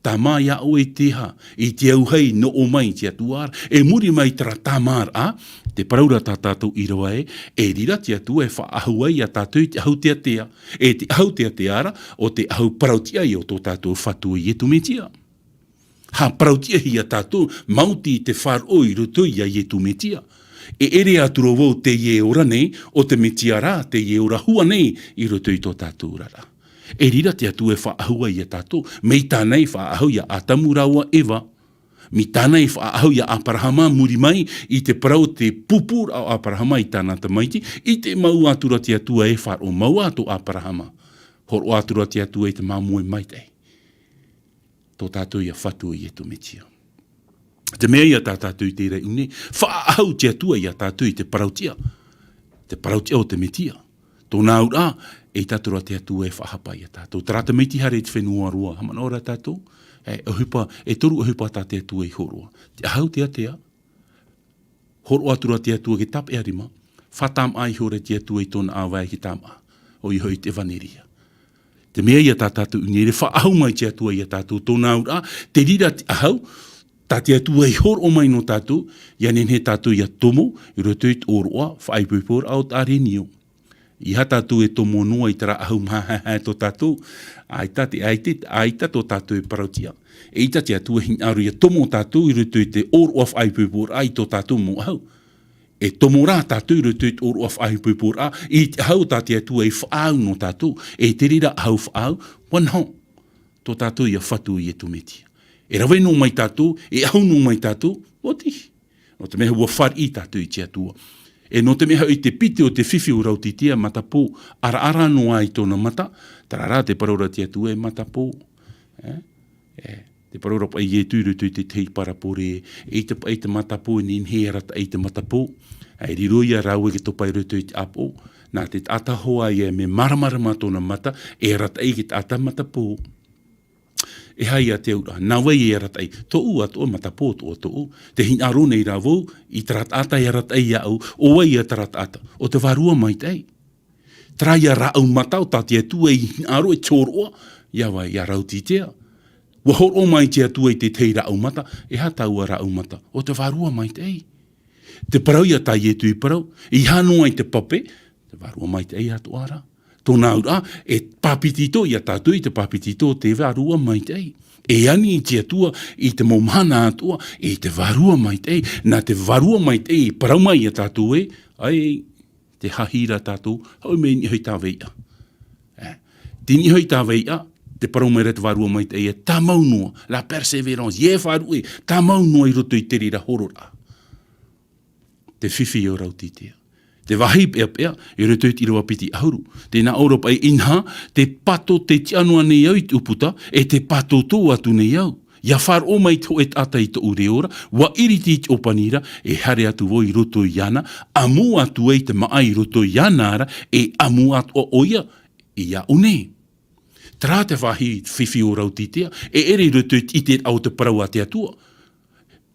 tā mā ia o e te ha, i te au hei no o mai te atua ara, e muri mai tara tā māra te paraura tā tātou i roa e rira te atua e whaahua ia tātou te ahau te atea, e te ahau te ateara o te ahau parautia i o tō tātou whatua i e tumetia. Ha parautia i a tātou, mauti te wharo i roto i a i e tumetia. E ere aturo wau te ie ora nei, o te metiara te ie ora hua nei, i roto i tō tātou rara. E rira te atu e whaahua i a tātou, mei tānei whaahau ia atamuraua ewa, mi tānei whaahau ia aparahama muri mai, i te parau te pupur au aparahama i tāna tamaiti, i te mau atura te atua e wharo mau ato aparahama, horo atura te atua e te mamue maitei. Tō tātou ia whatu i e tumetia. Te mea ia tā tātou i te rei une, whaahau te atua ia tātou i te parautia o te metia. Tō nā ura, e tātura te atua e whahapa ia tātou. Tarata meiti hare te whenua roa, hamanora tātou, e toru ahupa tā te atua i horoa. Te ahau te atea, horo atura te atua ke tape arima, whatam ai hore te atua i tōna awai ki tama, o i hoi te vaneria. Te mea ia tā tātou unere, whaahau mai te atua ia tātou, tō nā ura, te rira te ahau, tā te atua i hor o mai no tātou, ia nen he tātou ia tomo, i roto i tōroa, whaipupor au tāre nio. I ha tātou e tomo noa i tara ahau mahaha tō tātou, aita tō tātou e parautia. E ita te atua hin aru ia tomo tātou i roto i te oroa whaipupor ai tō tātou mo ahau. E tomo rā tātou i roto i te oroa whaipupor a, i ahau tā te atua i whaau no tātou, e te rira ahau whaau, wanhau, tō tātou ia whatu i e tumetia. E rawe no mai tātou, e au no mai tātou, o te. O te meha ua whar i tātou i te atua. E no te meha i te pite o te whiwhi o rautitia matapō, ara no ai tōna mata, tarara te paraura te atua e matapō. Te paraura pa i e tūru tū te tei parapore, e te matapō, nin he rata e te matapō. E riroia rau e ke topai rutu i te apo, nā te atahoa i e me maramarama tōna mata, e rata e ke te ata matapō. E hai a te ura, nā wei e ratai, tō u ato matapō tō tō, te hin aro nei rāwau, i tarat ata e ratai au, o wei e tarat ata, o te varua mai tei. Trai a rau matau, tā te atua i hin aro e tōroa, ia wai a rautitea. Wa horo mai te atua i te tei rau mata, e hatau a rau mata, o te varua mai tei. Te parau ia tai e tui parau, i hano ai te pape, te varua mai tei ato ara. Tōna ura, e papitito ia tātou i te papitito te varua mai tei. E ani i te atua, i te momana atua, i te varua mai tei. Nā te varua mai tei, i parau mai a tātou e, ai, te hahira tātou, hau me ni hoi tāweia. Tini hoi tāweia, te parau mai re te varua mai tei, e tā maunua, la perseverance, ie wharu e, tā maunua i roto i te rira horora. Te whiwhi o rautitea. Te wahi pea pea, i roto i roa piti ahuru. Tēnā Europa e inha, te pato te tianua nei au i te uputa, e te pato tō atu nei au. Ia whar o mai tō et ata i tō ureora, wa iriti i te opanira, e hare atu o i roto i ana, amu atu e te maa i roto i ana ara, e amu atu o oia, i a une. Tra te wahi whiwhi o rautitea, e ere i roto i te au te parau a te atua.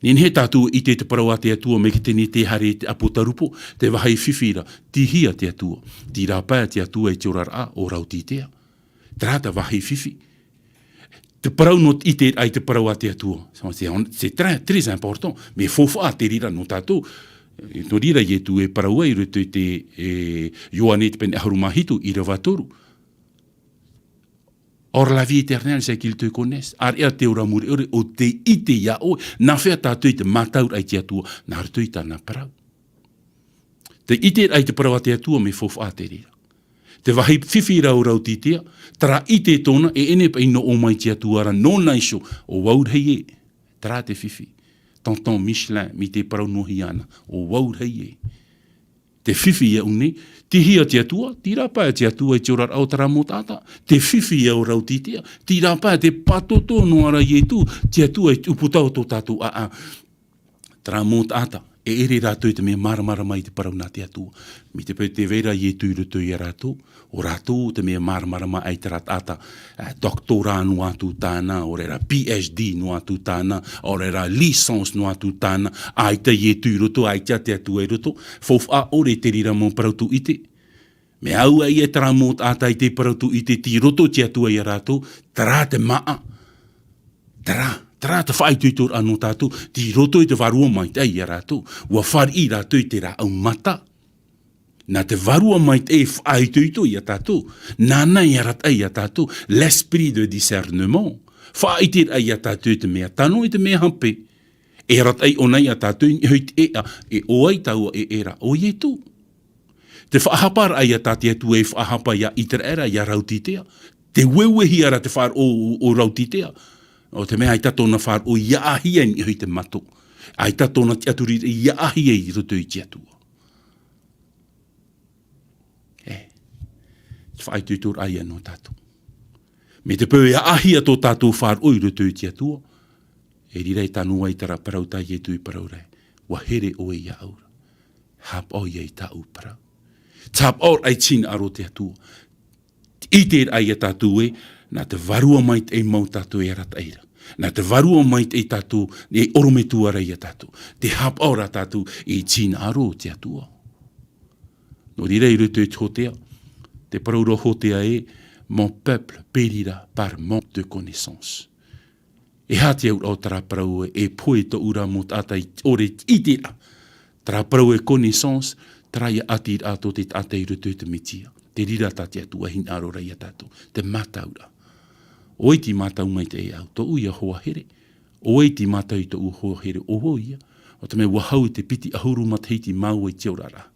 Nen he tātua i te parau a te atua me ki tene te hare te apotarupo, te wahai whiwhira, tihia te atua, ti rāpea te atua e te orara o rautitea. Trāta wahi whiwhi. Te parau no i te ai te parau a te atua. C'est très important, me fofa te rira no tātou. No rira i tu e parau ai ruto i te Ioane te pene aharumahitu i rawatoru. Or la vie éternelle, c'est qu'il te connaisse. Ar ea te ora muri ore, o te ite ia o, na whea tātou i te mataur ai te atua, na hartu i tāna parau. Te ite ai te parau a te atua, me fofa te rira. Te wahi whiwhi rau rau titea, tara ite tōna, e ene pa ino o mai te atua ara, no naisho, o waurhei e, tara te whiwhi. Tonton Michelin, mi te parau nohi ana, o waurhei e. Te whiwhi e une, tihia te atua, tirapa te atua e te orar au tara mo tata. Te whiwhi e o rau titea, tirapa te patoto no ara i tu, te atua e uputau tō tātou a tara mo tata. E ere rātou te mea maramara mai te parau nā te atua. Mi te pēr te vera i tu ruto i rātou. O rātou te mea maramara mai ai te rātata. Doktora no atu tāna, o rera PhD no atu tāna, o rera licence no atu tāna. Ai te i tu ruto, ai te atua i ruto. Fof a ore te rira mō parautu ite. Me au ai e tara mō tātai te parautu ite, ti roto te atua i rātou. Tara te maa. Tara te whai tuitor anu tātou, ti roto i te varua mai te ai a rātou, ua whari i rātou i te rā au mata. Nā te varua mai te whai tuitor i a tātou, nāna i a rat ai a tātou, l'esprit de discernement, whai te ai a tātou i te mea tano i te mea hampe, e rat ai o nei a tātou i hui te ea, e o ai taua e era, o i e tū. Te whahapar ai a tātou e tu e whahapa i a iter era i a rautitea, te wewehi ara te whar o rautitea, o te mea ai tatona whār o iahia ni hui te mato. Ai tatona te aturi iahia i roto i te atua. Te whai tuitor ai anō tātou. Me te pēu iahia tō tātou whār o i roto i te atua. E rirei tanu ai tara parau tai e tui parau rei. Wa here o e ia aura. Hap o i ta u parau. Tap or ai tina aro te atua. I te ai a tātou e, nā te varua mai te mau tātou e rat eira. Nā te varua mai te tātou, e orome tuara i a tātou. Te hap ora tātou, e tina aro te atua. No rirei ruto e hotea, te parauro hotea e, mon peuple périra par manque de connaissance. E hati au o tara parau e poe to ura mo tātai ore i tira. Tara parau e connaissance, tara ia ati ato te tātai ruto te mitia. Te rira tātia tua hin aro rei a tātou. Te mataura. Oi ti matau mai te au, to uia hoa here. Oi ti matau i to u hoa here, o ia. O te me wahau te piti ahuru matheiti mau e te orara.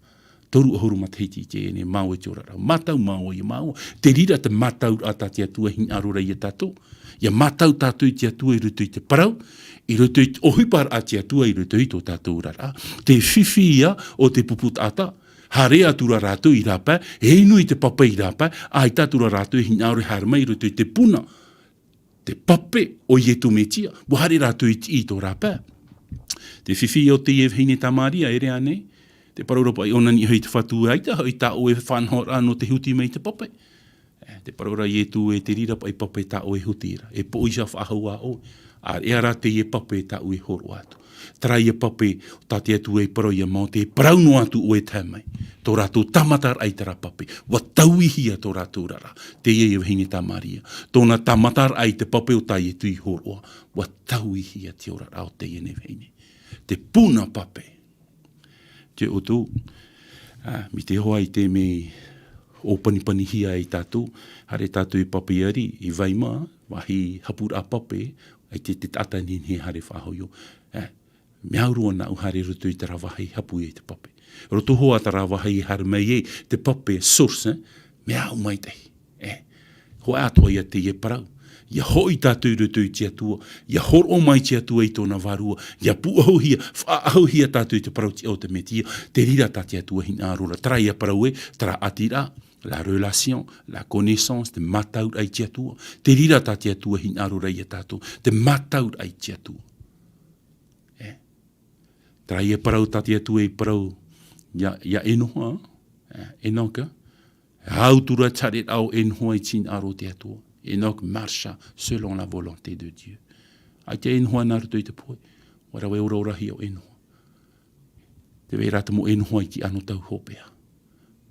Toru ahuru matheiti te ene mau e te orara. Matau mau i mau. Te rira te matau a tātia tua hin aro rei a tātou. Ia matau tātou i te atua i ruto i te parau. I ruto i te ohipar a te atua i ruto i tō tātou rara. Te whiwhia o te puput ata. Hare atura rātou i rāpā, e inu i te papa i rāpā, ai tātura rātou i hinaure harma i ruto i te puna. Te pape o ietu metia, buhare rātou i tō rāpā. Te whiwhi o te hine tamaria, ere ane, te parauropa i onani hui te whatu aita, hui tā oe whanhora no te huti mei te pape. Te paraura ietu e te rirapa i pape tā oe hutira, e po isa whahau a oe. Ar e ara te e pape tā oe horo atu. Trai e pape, tāte atu e parau ia mau te parauno atu oe tāmai. Tō rātou tamatar ai tara pape. Wa tauihia tō rātou rara. Te e hine tā Maria. Tōna tamatar ai te pape o tai e tui horoa. Wa tauihia te orara o te ene hine. Te puna pape. Te otu, mi te hoa i te me o panipani hia i tātou, hare tātou I pape ari, I vaima, wahi hapura pape, ai te tatanin he hare whahoio. Me aurua na uhare roto I te rawahi hapu e te pape. Roto hoa te rawahi hare mai e te pape source, me au mai tei. Ho atoa ia te e parau. Ia hoi tātou roto I te atua, ia horo mai te atua I tōna varua, ia puahauhia, whaahauhia tātou I te parau te au te metia, te rira tā te atua hina arora. Tra ia parau e, tra atira, la relation, la connaissance, te mataur ai te atua. Te rira tā te atua hina arora ia tātou, te mataur ai te atua. Tra ia parau tā te atua I parau, ia enoha, enoka, hautura taret au enoha I tin aro te atua. Enoch marcha selon la volonté de Dieu. Ai te enoha nā ruto I te poe. Wara we ora orahi au enoha. Te wei rata mo enoha I ki ano tau hopea.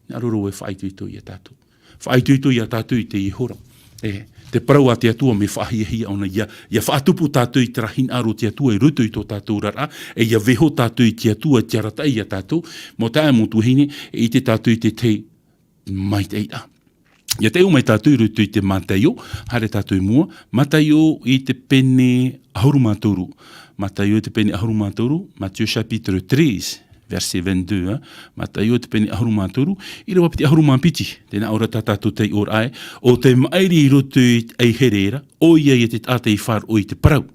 Nā roro e whaituitoi a tātou. Whaituitoi a tātou I te ihora. Te parau a te atua me whahiahia ona ia whaatupu tātou I te rahin aro te atua I ruto I tō tātou rara. Ia veho tātou I te atua te aratai a tātou. Mo tae mo tuhine I te tātou I te mai te ita. Ia te umai tātou rutu I te mataio, hare tātou mua, mataio I te pene ahurumatoru. Mataio I te pene ahurumatoru, Matthieu chapitre 13, verset 22. Mataio I te pene ahurumatoru, I rewa piti ahurumapiti, tēnā ora tātou tei or ai, o te mairi I rutu I herera, o ia I te tātei whar o I te parau.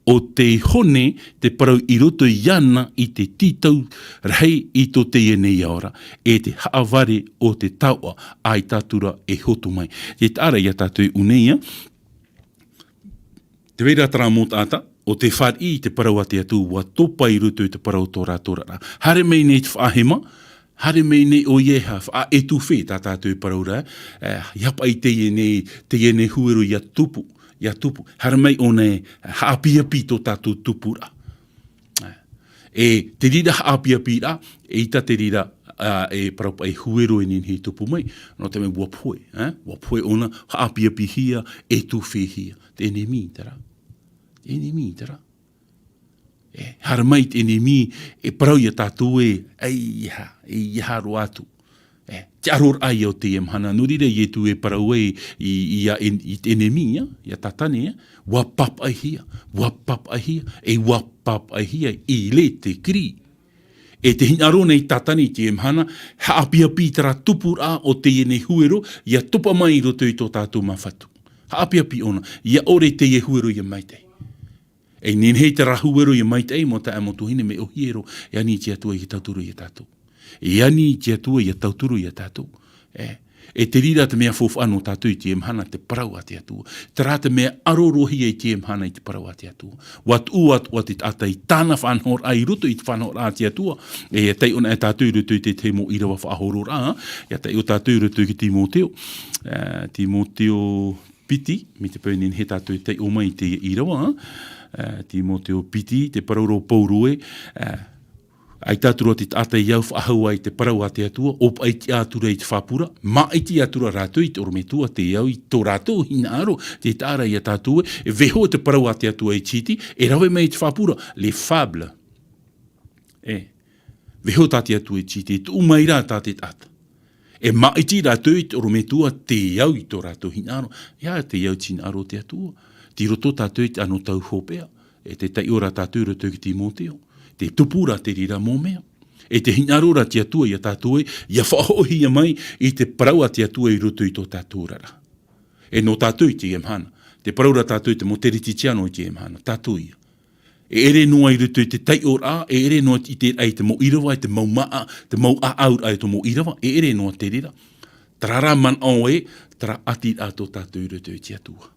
O te hone te parau I roto I ana I te titau rei I tō te nei aora, e te haaware o te taua ai tātura e hotu mai. Te tāra ia tātou uneia, te weira tara mō tāta, o te whar I te parau a te atu, wa topa I roto I te parau tōra tōra. Hare mei nei te whaahema, hare mei nei o ieha, wha etuwhi tā tātou parau rā, iapa I te nei huero ia tupu. Ia tupu. Hara mai o nei haapiapi tō tātou tupura. Te rira haapiapi rā, ita te rira parapa huero nin he tupu mai. No te me wapoe. Wapoe ona haapiapi hia, tuwhi hia. Te enemi tara. Te enemi tara. Hara mai te enemi parau ia tātou iha ro atu. Te aror ai o te hana, nurire I tu parau I te enemi, ia tatane, wapap ahia, wapap ahia, I le te kri. Te hinaro nei tatane te hana, haapiapi tara tupura o te nei huero, ia tupa mai roto I tō tātou mawhatu. Haapiapi ona, ia ore te huero ia maitei. Nen hei te rahuero ia maitei, mo ta amotuhine me o hiero, ia ni te atua I tauturu ia tātou. Ia ni te atua ia tauturu ia tātou. Te rira te mea fofano tātou I te hana te parau a te atua. Te rā te mea arorohi I te hana I te parau a te atua. Wat uat o te tata I tāna whanhor ai ruto I te whanhor a te atua. Tei ona e tātou ruto I te te mo irawa whaahoro rā. Ia tei o tātou ruto I Timoteo. Timoteo piti, mi te pēnin he tātou tei o mai te irawa. Timoteo piti, te parau paurue. Ai tātura te tātai iau whaahau ai te parau a te atua, op ai te atura I te whapura, ma ai te atura rātou I te orometua te iau I tō rātou hina aro, te tāra I a tātua, veho te parau a te atua I titi, rawe mai te whapura, le fable. Veho tā te atua I titi, tu umaira tā te tāta. Ma ai te rātou I te orometua te iau I tō rātou hina aro, ia te iau tina aro te atua, ti roto tātou I te ano tau hopea, te tai ora tātou roto Ki Timoteo. Te tupura te rira mō mea. Te hinarora te atua I a tātou ia whaohi ia mai I te parau a te atua I roto I tō tātou rara. No tātou I te hana. Te parau ra tātou I te moteriti tiano I te hana. Tātou ia. Ere noa I roto I te tai ora, ere noa I te ai te mo irawa, te mau maa, te mau aur ai te mo irawa, ere noa te rira. Trara man au tra atir a tō tātou I roto I te atua.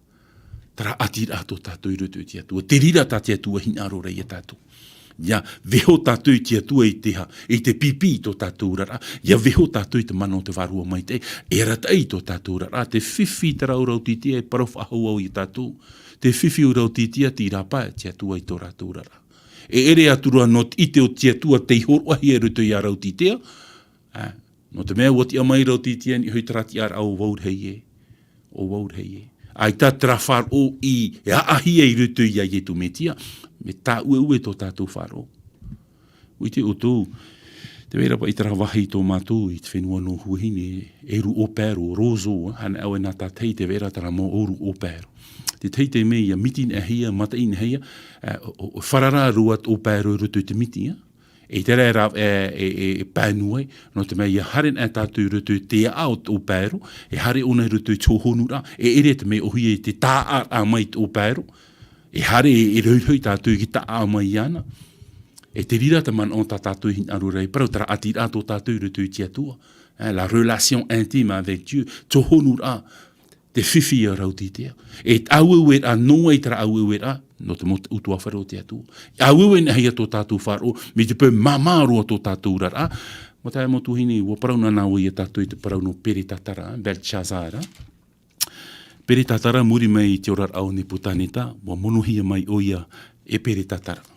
Tra atir a tō tātou I roto I te atua. Te rira tā te atua hinarora I a tātou. Ia veho tātou I te atua I te pipi I tō tātou rara. Ia veho tātou I te mano te varua mai te. Ratai I tō tātou rara. Te whiwhi te rau titia e parof ahau au I tātou. Te whiwhi o rau titia ti rapa te atua I tō rātou rara. Ere atura not I te o te atua te horoahi e ruto I a rau titia. No te mea wati a mai rau titia ni hui tarati ar au waurhei e. O waurhei e. Ai tā trafar o I ahi e ruto I a yetu metia. Me tā ue tō tātou wharo. Ui te utu, Te vera pa i tara wahi tō mātou i te whenua no huahine, eru o pēro, rozo, hana au e nā tātei te vera tara mō oru o pēro. Te teite me ia mitin e hia, matain e hia, wharara ruat o pēro rutu te miti, e te rera e pēnuai, no te mea ia haren e tātou rutu te out o pēro, e hare ona rutu tōhonura, e ere te me ohi e te tā a mai o pēro, e hare e rauhoi tātou ki tā a mai ana, e te rira te man o tā tātou hin arurei, parau tara ati rā tō tātou rutu tia tua. La relation intime avec Dieu, tōhonu rā, te whiwhi a rau tia. E auewe rā, noa i tara auewe rā, no te mot utua wharo tia tua. Auewe ne hea tō tātou wharo, me te pēr mamaroa tō tātou rā. Mo tae mo tuhini, ua parau na nāua i a tātou i te parau no pere tatara, Belshazzar. Pere tatara muri mai i te orar au ni putanita, wa monohia mai oia e pere tatara.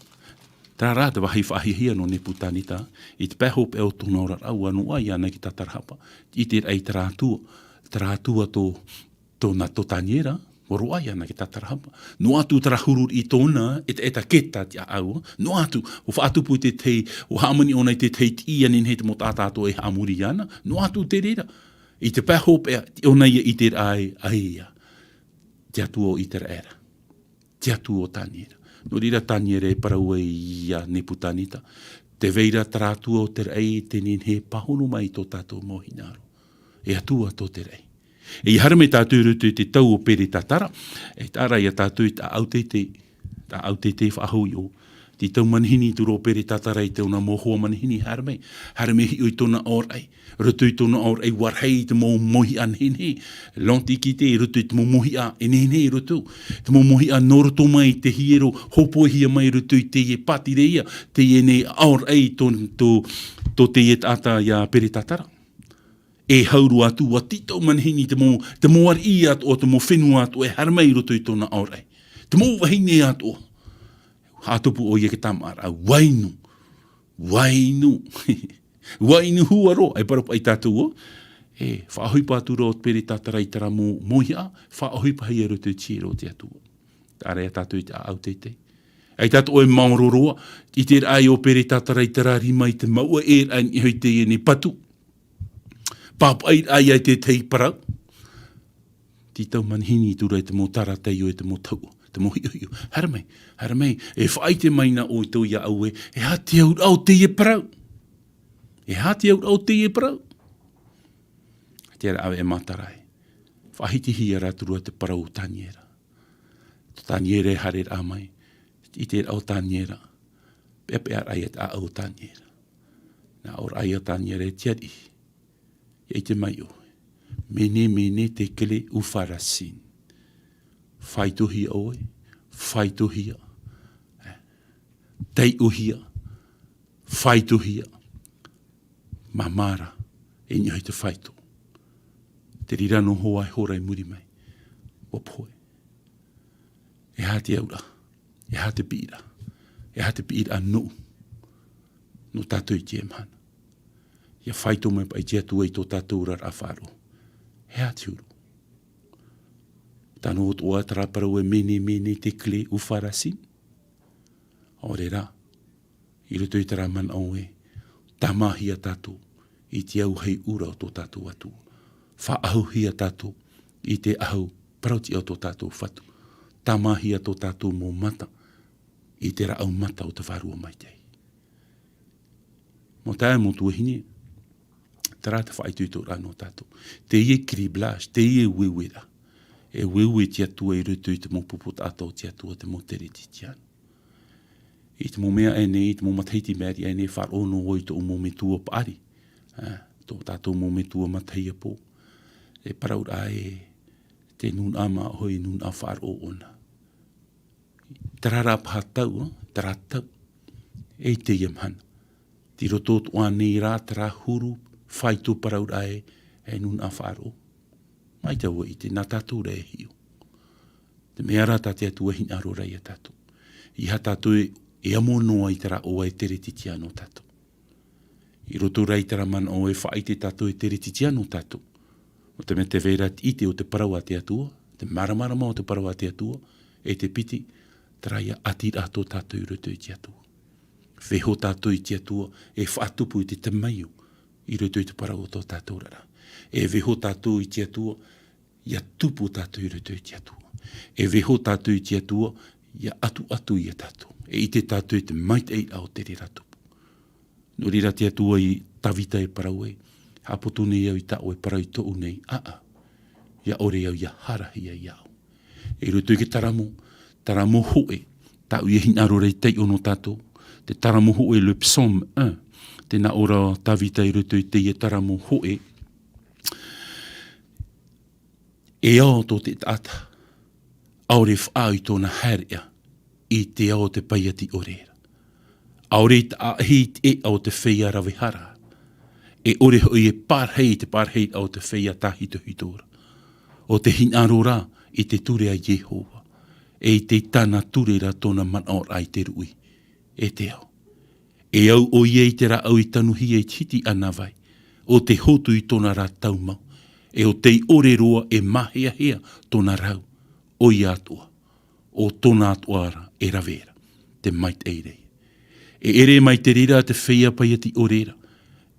Tā rā te wahi whahihia no ne putanita, i te pēhop e o tōna orar au anu ai ana ki tatarahapa, i te rei taratua tōna tōtaniera, waro ai ana ki tatarahapa. No atu tarahurur i tōna, e ta keta ti a au, no atu, o whaatupu te tei, o hamani ona i te tei ti anin he te mo tātāto e hamuri ana, no atu te rera. I te pēhop e ona ia i te rai aia, te atu o i te era, te atu o taniera. No rira taniere e paraua i a neputanita. Te veira taratua o te rei te nin he pahono mai tō tātou mohinaro. E atua tō te rei. E i harame tātou rutu te tau o pere tatara, e tāra ia tātou ta autete whahau i o. Ti tau manhini turo pere tatara i te ona mohua manhini harame. Harame hi oi tōna orai. Rutu i tōna orai warhei te mō mohi anhene. Lonti ki te rutu i te mō mohi a enhene rutu. Te mō mohi a noroto mai te hiero hopo hia mai rutu i te e pati reia. Te e ne orai tō te e tata ia pere tatara. E hauru atu wa tito manhini te mō ari atu o te mō whenua atu e harmei rutu i tōna orai. Te mō wahine atu o. Hātupu o ia ke tamara, wainu, wainu huaro, ai parapu ai tātou o, e whaahoipa atura o pere tātara i tara mohia, whaahoipa hei aru te tiro te atua. Tāra ia tātou i te autete. Ai tātou e mauroroa, i te rai o pere tātara i tara rima i te maua e rai i hoi te ene patu. Pāpu ai te tei parau. Ti tau manhini tura i te mō tara tei o i te mō tau. Te mohi uiu, haramei, e whaite maina o i tau ia au e hati au te e parau. E hati au te e parau. Te ara awe e matarai. Whahiti hi ara turua te parau taniera. Taniera e harer amai. I te au taniera. Pepe ar ai et a au taniera. Na or ai a taniera e tiari. I te mai o. Mene te kele ufarasin. Whaituhia oe, whaituhia, tei uhia, whaituhia, mamara, e nyohi te whaitu. Te rirano hoa e horai muri mai, wapoe. E hati aura, e hati pira no tātou i te emhana. Ia whaitu mai pa i te atu e tō tātou rar a wharo. E hati uru. Tano o toa tarapara e mene te kle u wharasin. Ore rā, i ruto i taraman au e, tamahia tātou, i te au hei ura o tō tātou atu. Whaahuhia tātou, i te ahu parauti o tō tātou whatu. Tamahia tō tātou mō mata, i te rau mata o te wharua mai tei. Mo tae mo tuahine, tarata whaitu i tō rano tātou. Te ie criblage, te ie wewera. E wewe te atua i rutu i te mō puput atau te atua te mō tere titian. I te mō mea ene, i te mō matahiti meri ene, wharono o i te o mō me tua paari. Tō tātou mō me tua matahia pō. E paraura e te nun ama hoi nun a wharo ona. Tarara pahatau, taratau, e te iamhana. Ti roto tua nei rā tara huru, whaitu paraura e nun a wharo. Mai te ua i te nā tātou rei hiu. Te mea rā tātia tua hin aro rei a tātou. I ha tātou e amonoa i tera oa e tere titiano tātou. I roto rei tera man o e whaite tātou e tere titiano tātou. O te me te veira i te o te parawa te atua, te maramarama o te parawa te atua, e te piti, traia ati rato tātou i roto i te atua. Veho tātou I te atua, e whaatupu I te tamaiu, I roto I te Parau o tō tātou rara. E veho tātou I te atua, ia tupu tātou I roto I te atua. E veho tātou I te atua, ia atu I a tātou. E I te tātou I te maitei au te rira tupu. No rira te atua I tawita e Parau e, hapoto nei au I tau e Parau I tōu nei, ia ore au ia harahi ai au. E roto I ke taramo hoe, tau I hinaro rei tei ono tātou, te taramo hoe le psaume 1, te na ora tawita I roto I te I taramo hoe, e ao tō te tata, aore whaau I tōna haria, I te ao te paiati orera. Aore I te ahit e ao te whea rawehara, e ore hoi e parhei te parhei ao te whea tahito hitora. O te hinarora I te ture a Jehova, e I te tana ture ra tōna manaor ai te rui, e te ao. E au o iei te ra au I tanuhi e titi ana vai, o te hotu I tōna ra taumau, e o te ore roa e mahea hea tōna rau, o I atua, o tōna atuara e ravera, te mait eirei. E ere mai te rira te whea paiati orera,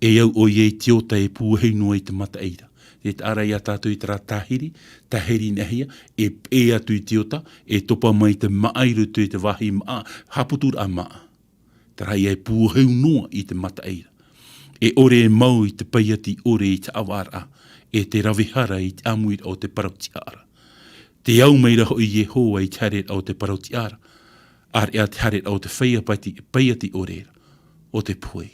e au o iei tiota e pūheinoa I te mata eira. E te ara ia tātou I tera tahiri nehia, e atu I tiota, e topa mai te maairu tu I te wahi maa, haputur a maa. Tera ia e pūheu noa I te mata eira. E ore e mau I te paiati ore I te awara, e te rawihara I te amuir o te parautiara. Te au meira hoi Yehowa I te haret o te parautiara, ar ea te haret o te whaia paiati orera, o te puei.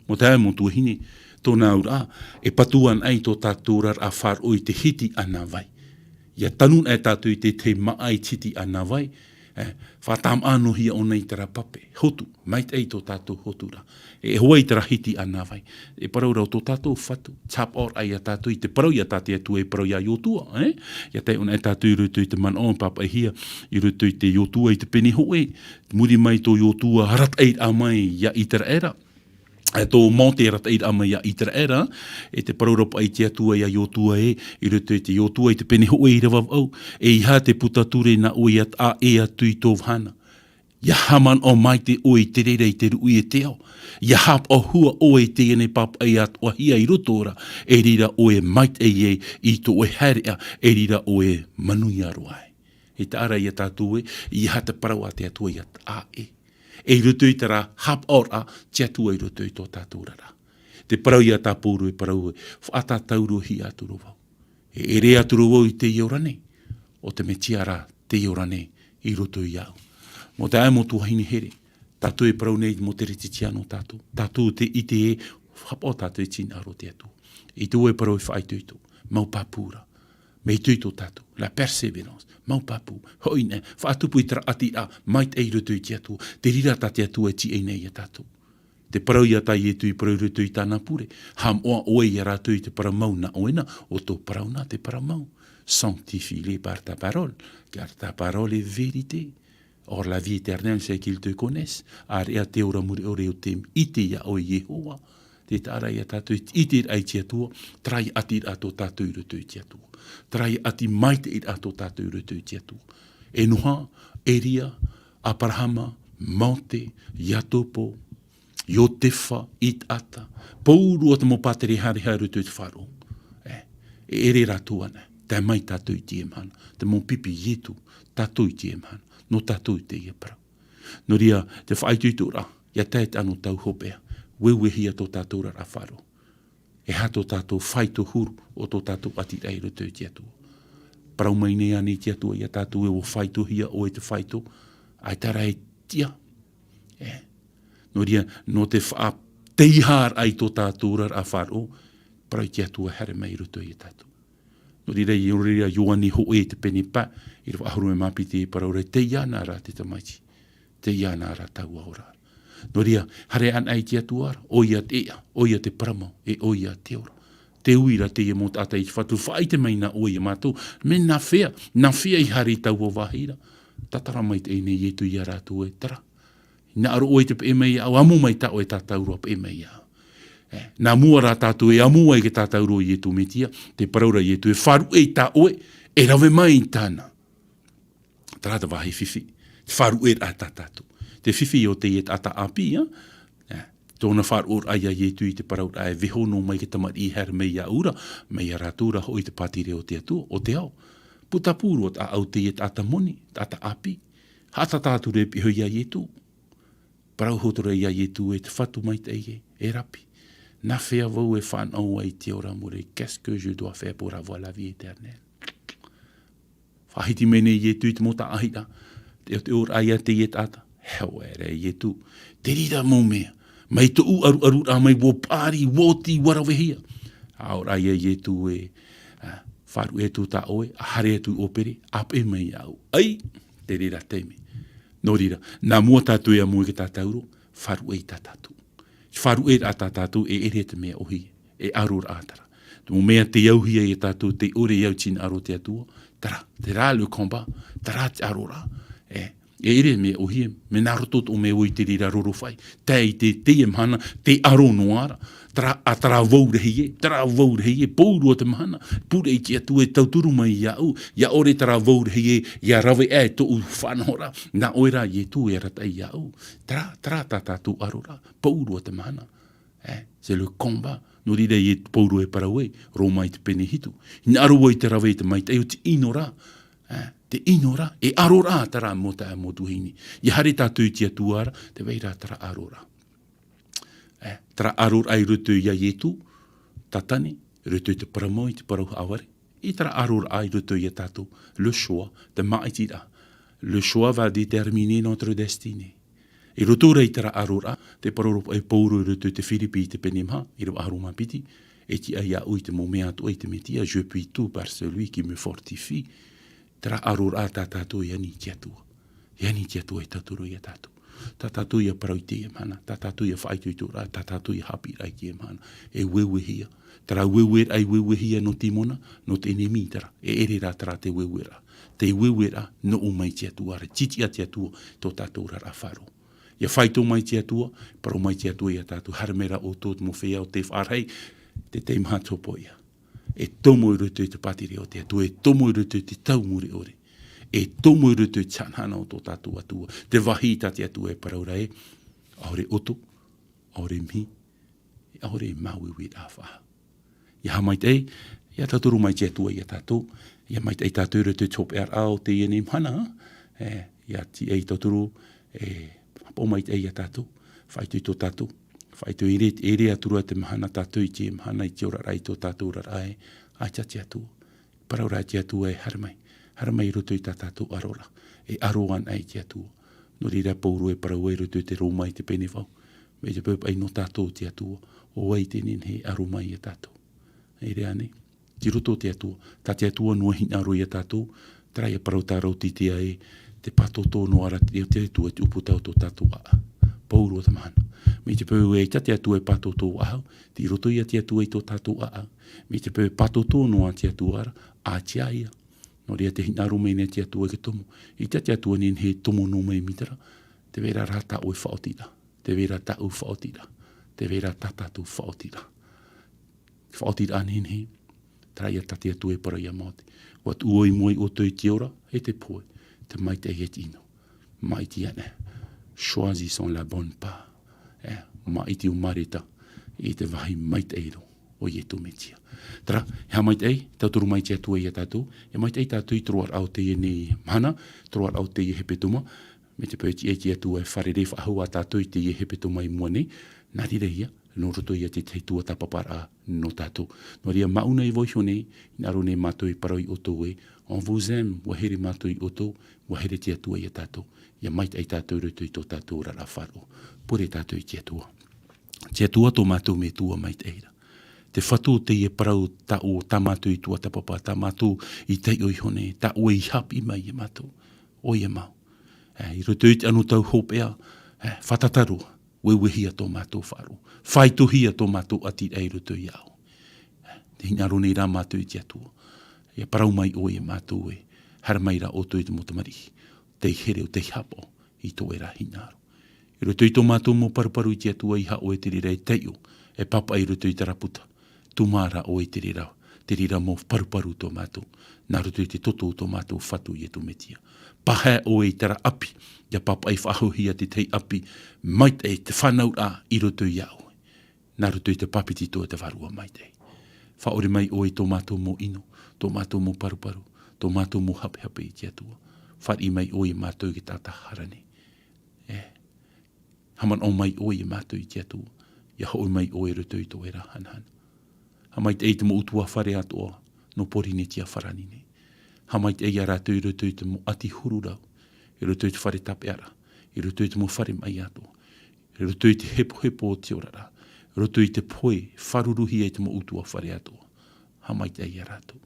Mo te mo tuahine, tōna ura, e patuan ai tō tātūrar a whāro I te hiti ana vai. Ia tanun e tātou I te maai titi ana vai, whātam anu hia o nei tera pape, hotu, mait ei tō tātou hotura. E hoa I tera hiti ana vai. E parau rau tō tātou whatu, tap or ai a tātou I te parau ia tātou atu e parau ia iotua. Ia te ona e tātou I rutu I te man on papa hia, I rutu I te iotua I te peni hoe, muri mai tō iotua harat eit a mai ia I tera era. E tō monte rata I ama ia I tera era, e te paraurapa I te atua ia iotua I rutu I te iotua I te pene hoe I rawaw au, e I ha te putature na oi at a e atu I tō vhana. Ia haman o mai te oi te reira I te rui e te ao. Ia hap o hua oi te ene papa I at o hia I rotora, e rira oe mait e I tō e harea, e rira oe manui aroai. E te ara ia tātou I ha te parau a te atua I at a e. E rutu I tera hap ora, tia tua I rutu I tō tātou rara. Te parau ia tāpūru e parau e, whaata tauru hi aturu wau. E ere aturu wau I te iorane, o te me tiara te iorane I rutu I au. Mo te aimo tuahini here, tātou e parau nei mo te reti tiano tātou. Tātou te I te e, hap o tātou I tina aro te atu. I tō e parau I whaitu I tō, mau pāpūra. Me I tui tō tātou, la perseverance, mau papu, hoine, whaatupu I tera ati a, mait ei rutu I te atu, te rira ta te atu e ti ei nei a tātou. Te parau ia tai e tui parau rutu I tāna pure, ham oa oe I rātu I te paramau na oena, o tō parau na te paramau. Sanctifie-les par ta parole, car ta parole est vérité. Or la vie éternelle, c'est qu'ils te connaissent, ar ea te ora muri ore o te ite ia o Yehowa. Te tāra ia tātou I ai te atua, trai ati I ato tātou I rutu I te atua. Trai ati maite I ato tātou I rutu I te atua. E noha, Eria, Aparahama, Maute, Iatopo, Iotefa, It ata, Pauru o te mo pateri hari hai rutu I te wharo. E ere ratu ana, te mai tātou I te emhana, te mo pipi ietu, tātou I te emhana, no tātou I te ieparau. No ria, te whaitu I tōra, ia tēt anu tau hopea, wewe hia tō tātou rara wharo. E ha tō tātou whaitu huru o tō tātou ati rei rutu I te atua. Parau mai nei ani te atua ia tātou e o whaitu hia o e te whaitu, ai tara e tia. No ria, no te wha teihar ai tō tātou rara wharo, parau te atua here mai rutu I tātou. No ria, Ioani ho e te pene pa, I rwa ahuru e mapiti e parau rei te iana ra te tamaiti, te iana ra tau ahora. No ria, hare an ai te atuara, oia te ea, oia te paramo, e oia te ora. Te uira te e mo tata I whatu, whaite mai na oia mātou, me na whea I hari tau o wahira. Tatara mai te ene I etu I a rātou e tara. Na aro oi te pe mai au, amu mai ta oe tātou roa pe mai au. Nā mua rā tātou e amu ai ke tātou roa I etu metia, te paraura I etu e wharu e ta oe, e rawe mai tāna. Tarata wahi whiwhi, te wharu e rā tātou. te whiwhi o te iet ata api, tōna whār or aia i tu I te parau ai veho no mai ke tamat I her mei a ura, mei a rātura hoi te patire o te atua, o te au. Puta pūru o ta au te iet ata moni, ata api. Hata tātu repi hoi a ietu. Parau hotora I a ietu e te whatu mai te e rapi. Na whea vau e whanau ai te ora mure, qu'est-ce que je dois faire pour avoir la vie éternelle? Whahiti mene I ietu I te mota ahira, te or aia te iet ata. Heo ere I ietu, te rira mō mea. Mai tu aru a mai wo pari woti warawehia. Aor aia I ietu e wharu e tu ta oe, a hare tu opere, ape mai au. Ai, te rira teime. No rira, nā mua tātu e a mua ke tātauro, wharu e tātatu. Wharu e a tātatu e ere te mea ohi, e arur ātara. Tu mea te auhia e tātu, te ore iau tina aro te atua, tara, te rā le combat, tara te arora. E ere mea ohi, me narotot o me oi te rira roro whai. Tei te mhana, te aro noara. Tara vaurehi e, pouru o te mahana, pure I tia tu e tauturu mai iau, ia ore tara vaurehi e, ia rawe e to u whanora, na oira I tu e rata iau, tara tātātu arora, pouru o te mahana. C'est le combat, no rira I pouru e Parau e, ro mai te pene hitu, ina aru oi te rawe te mai, te te inora, te inora, e arora tara mo ta mo tuhini, ia hare tātu I tia tuara, te veira tara arora. Tara arur ai rutu ia ietu, tatani, rutu te paramoi, te parau aware. I tara arur ai rutu ia tatu, le choix, te maitira. Le choix va déterminer notre destinée. I rutu rei tara arur a, te parau e pauru rutu te Filipi te penimha, I ro aruma piti, e ti aia ui te momea tu e te metia, je puis tout par celui qui me fortifie. Tara arur a tatatu yani tiatua. Yani tiatua e taturu ia tatu. Tatatu ia parau te e mana, tatatu ia whaitu I tura, tatatu ia hapi rai ki e mana, e wewehia. Tara wewera ai wewehia no timona, no te enemi tara, e ere rā tara te wewera. Te wewera no o mai tia tuara, titi a tia tua, tō tātou rara wharo. Ia whaitu mai tia tua, parau mai tia tua ia tātou, haramera o tōt mo whea o te wharhei, te te mhatopo ia. E tomo I rutu te patiri o te tua, e tomo I rutu te taumure ore. E tomo I rutu chanhana o tō tātou atua. Te wahi tati atua e parau rai, aore oto, aore mi, aore mauiwi awha. Ia hamait ei, ia tāturu mai te atua ia tātou, ia mait ei tātou rutu top ar ao te iene mhana, ia ti ei tāturu, hapo mait ei ia tātou, whaitu I tō tātou, whaitu ere aturua te mahana tātou I te mahana I te ora rai tō tātou rarai, ai tati atua, parau rai te atua e haramai. Haramai rutu I tātātou arora, e aroan ai te atua. No rira pauru e Parau e rutu te romai te pene whau. Me te pēp ai no tātou te atua, o ai te nen he aromai e tātou. E rea ne, ti roto te atua, tā te atua noa hina aroi e tātou, trai e Parau tā rauti te ae, te patoto no ara te atua te uputau tō tātou a. Pauru o te mahana. Me te pēu e te atua e patoto ahau, ti roto ia te atua I tō tātou a. Me te pēu patoto no a te atua ara, a te aia. No rea te hinaru mei ne te atua ke tomo. I te atua nen he tomo no mei mitara. Te vera rata o e whaotira. Te vera ta u whaotira. Te vera tatatu whaotira. Whaotira nen he. Trai a tate atua e para ia mauti. Wat uoi moi o tui te ora, e te poe. Te mai te he tino. Mai ti ane. Choisissons la bonne part. Mai ti umareta. I te vahi mai te eiro. O ie tu metia. Tara, hea mai ei, tauturu mai tia tua ia tātou, e mai ei tātou I troar au te ne mana, troar au te I hepetuma, me te pēti e tia tua e wharere whahua tātou I te I hepetuma I mua nei, nā rira ia, no roto ia te tua tapapara no tātou. No ria mauna I voihio nei, naro ne mātou I Parau I oto e, on vous aime, wahere mātou I oto, wahere tia tua ia tātou, ia mai ei tātou roto I tō tātou rara wharo, pore tātou I tia tua. Tia tua tō mātou me tua mai eira. Te whatu te I Parau ta o tamatu I tua tapapa, tamatu I te oi hone, ta o I hapi mai I mātou, o I mau. I roto I te anu tau hopea, whatataru, wewehia tō mātou wharu, whaituhia tō mātou ati ei roto I au. Te hinaro nei rā mātou I te atua, I Parau mai o I mātou e, haramaira o tō I te motamari, te here o te hapo I tō e rā hinaro. I roto I tō mātou mo paruparu I te atua I hao e te rira e teio, e papa I roto I taraputa. Tumara o e te rira, te rira mo paruparu tō mātou. Nā roto i te toto tō mātou whatu i e tumetia. Pahe o e tara api, ia papa i whahohia te tei api, mait e te whanau a i roto i au. Nā roto i te papiti tō te varua mait e. Whaore mai o e tō mātou mo ino, tō mātou mo paruparu, tō mātou mo hape i te atua. Whari mai o e mātou ki tāta harane. Haman o mai o e mātou i te atua. Ia hoi mai o e roto i tō e rahanhana. Hamait e te mo utua whare atoa, no porine tia wharani ne. Hamait e ia rātou i roto i te mo ati huru rau, i roto i te whare tape ara, i roto i te mo whare mai atoa, i roto i te hepo o te orara, i roto i te poe, wharuruhi e te mo utua whare atoa. Hamait e ia rātou.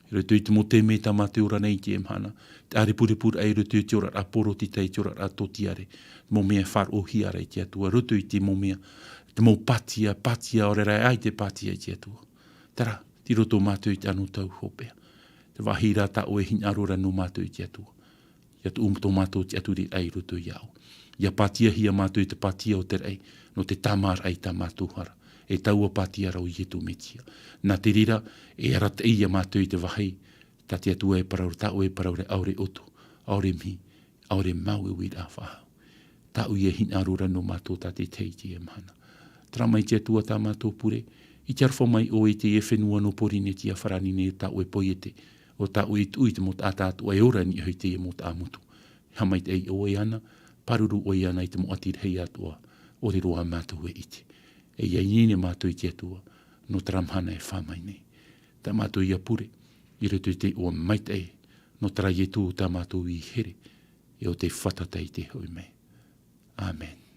I roto i te mo te meta mā te ora nei te emhana, te are purepura e roto i te orara, poro ti tei te orara totiare, mo mea wharo hiara i te atua, roto i te mo mea, te mo patia ore rai ai te patia i te atua. Tara, ti roto mātou i te anu tau hopea. Te wahira ta o e hina arora no mātou i te atua. Ia tu umto mātou te aturi ai roto i au. Ia patia hia mātou i te patia o te rei, no te tamar ai ta mātou hara. E taua patia rau i etu metia. Nā te rira, e arata ia mātou i te wahi, ta te atua e parau, ta o e parau re aure oto, aure mi, aure mau e wira whahau. Ta o i e hina arora no mātou ta te teiti e mana. Tara mai te atua ta mātou pure, i te arwha mai o e te e whenua no porine tia wharani ne ta o e poiete, o ta o e tui te mot ātātu e ora ni hoi te e mot āmutu. Hamai te e o e ana, paruru o e ana i te mo atir hei atua, o re roa mātou e iti. E ia nine mātou i te atua, no taramhana e whamai nei. Ta mātou ia pure, i retu te o maita e, no tara i e tū ta mātou i here, e o te whatatai te hoi mei. Amen.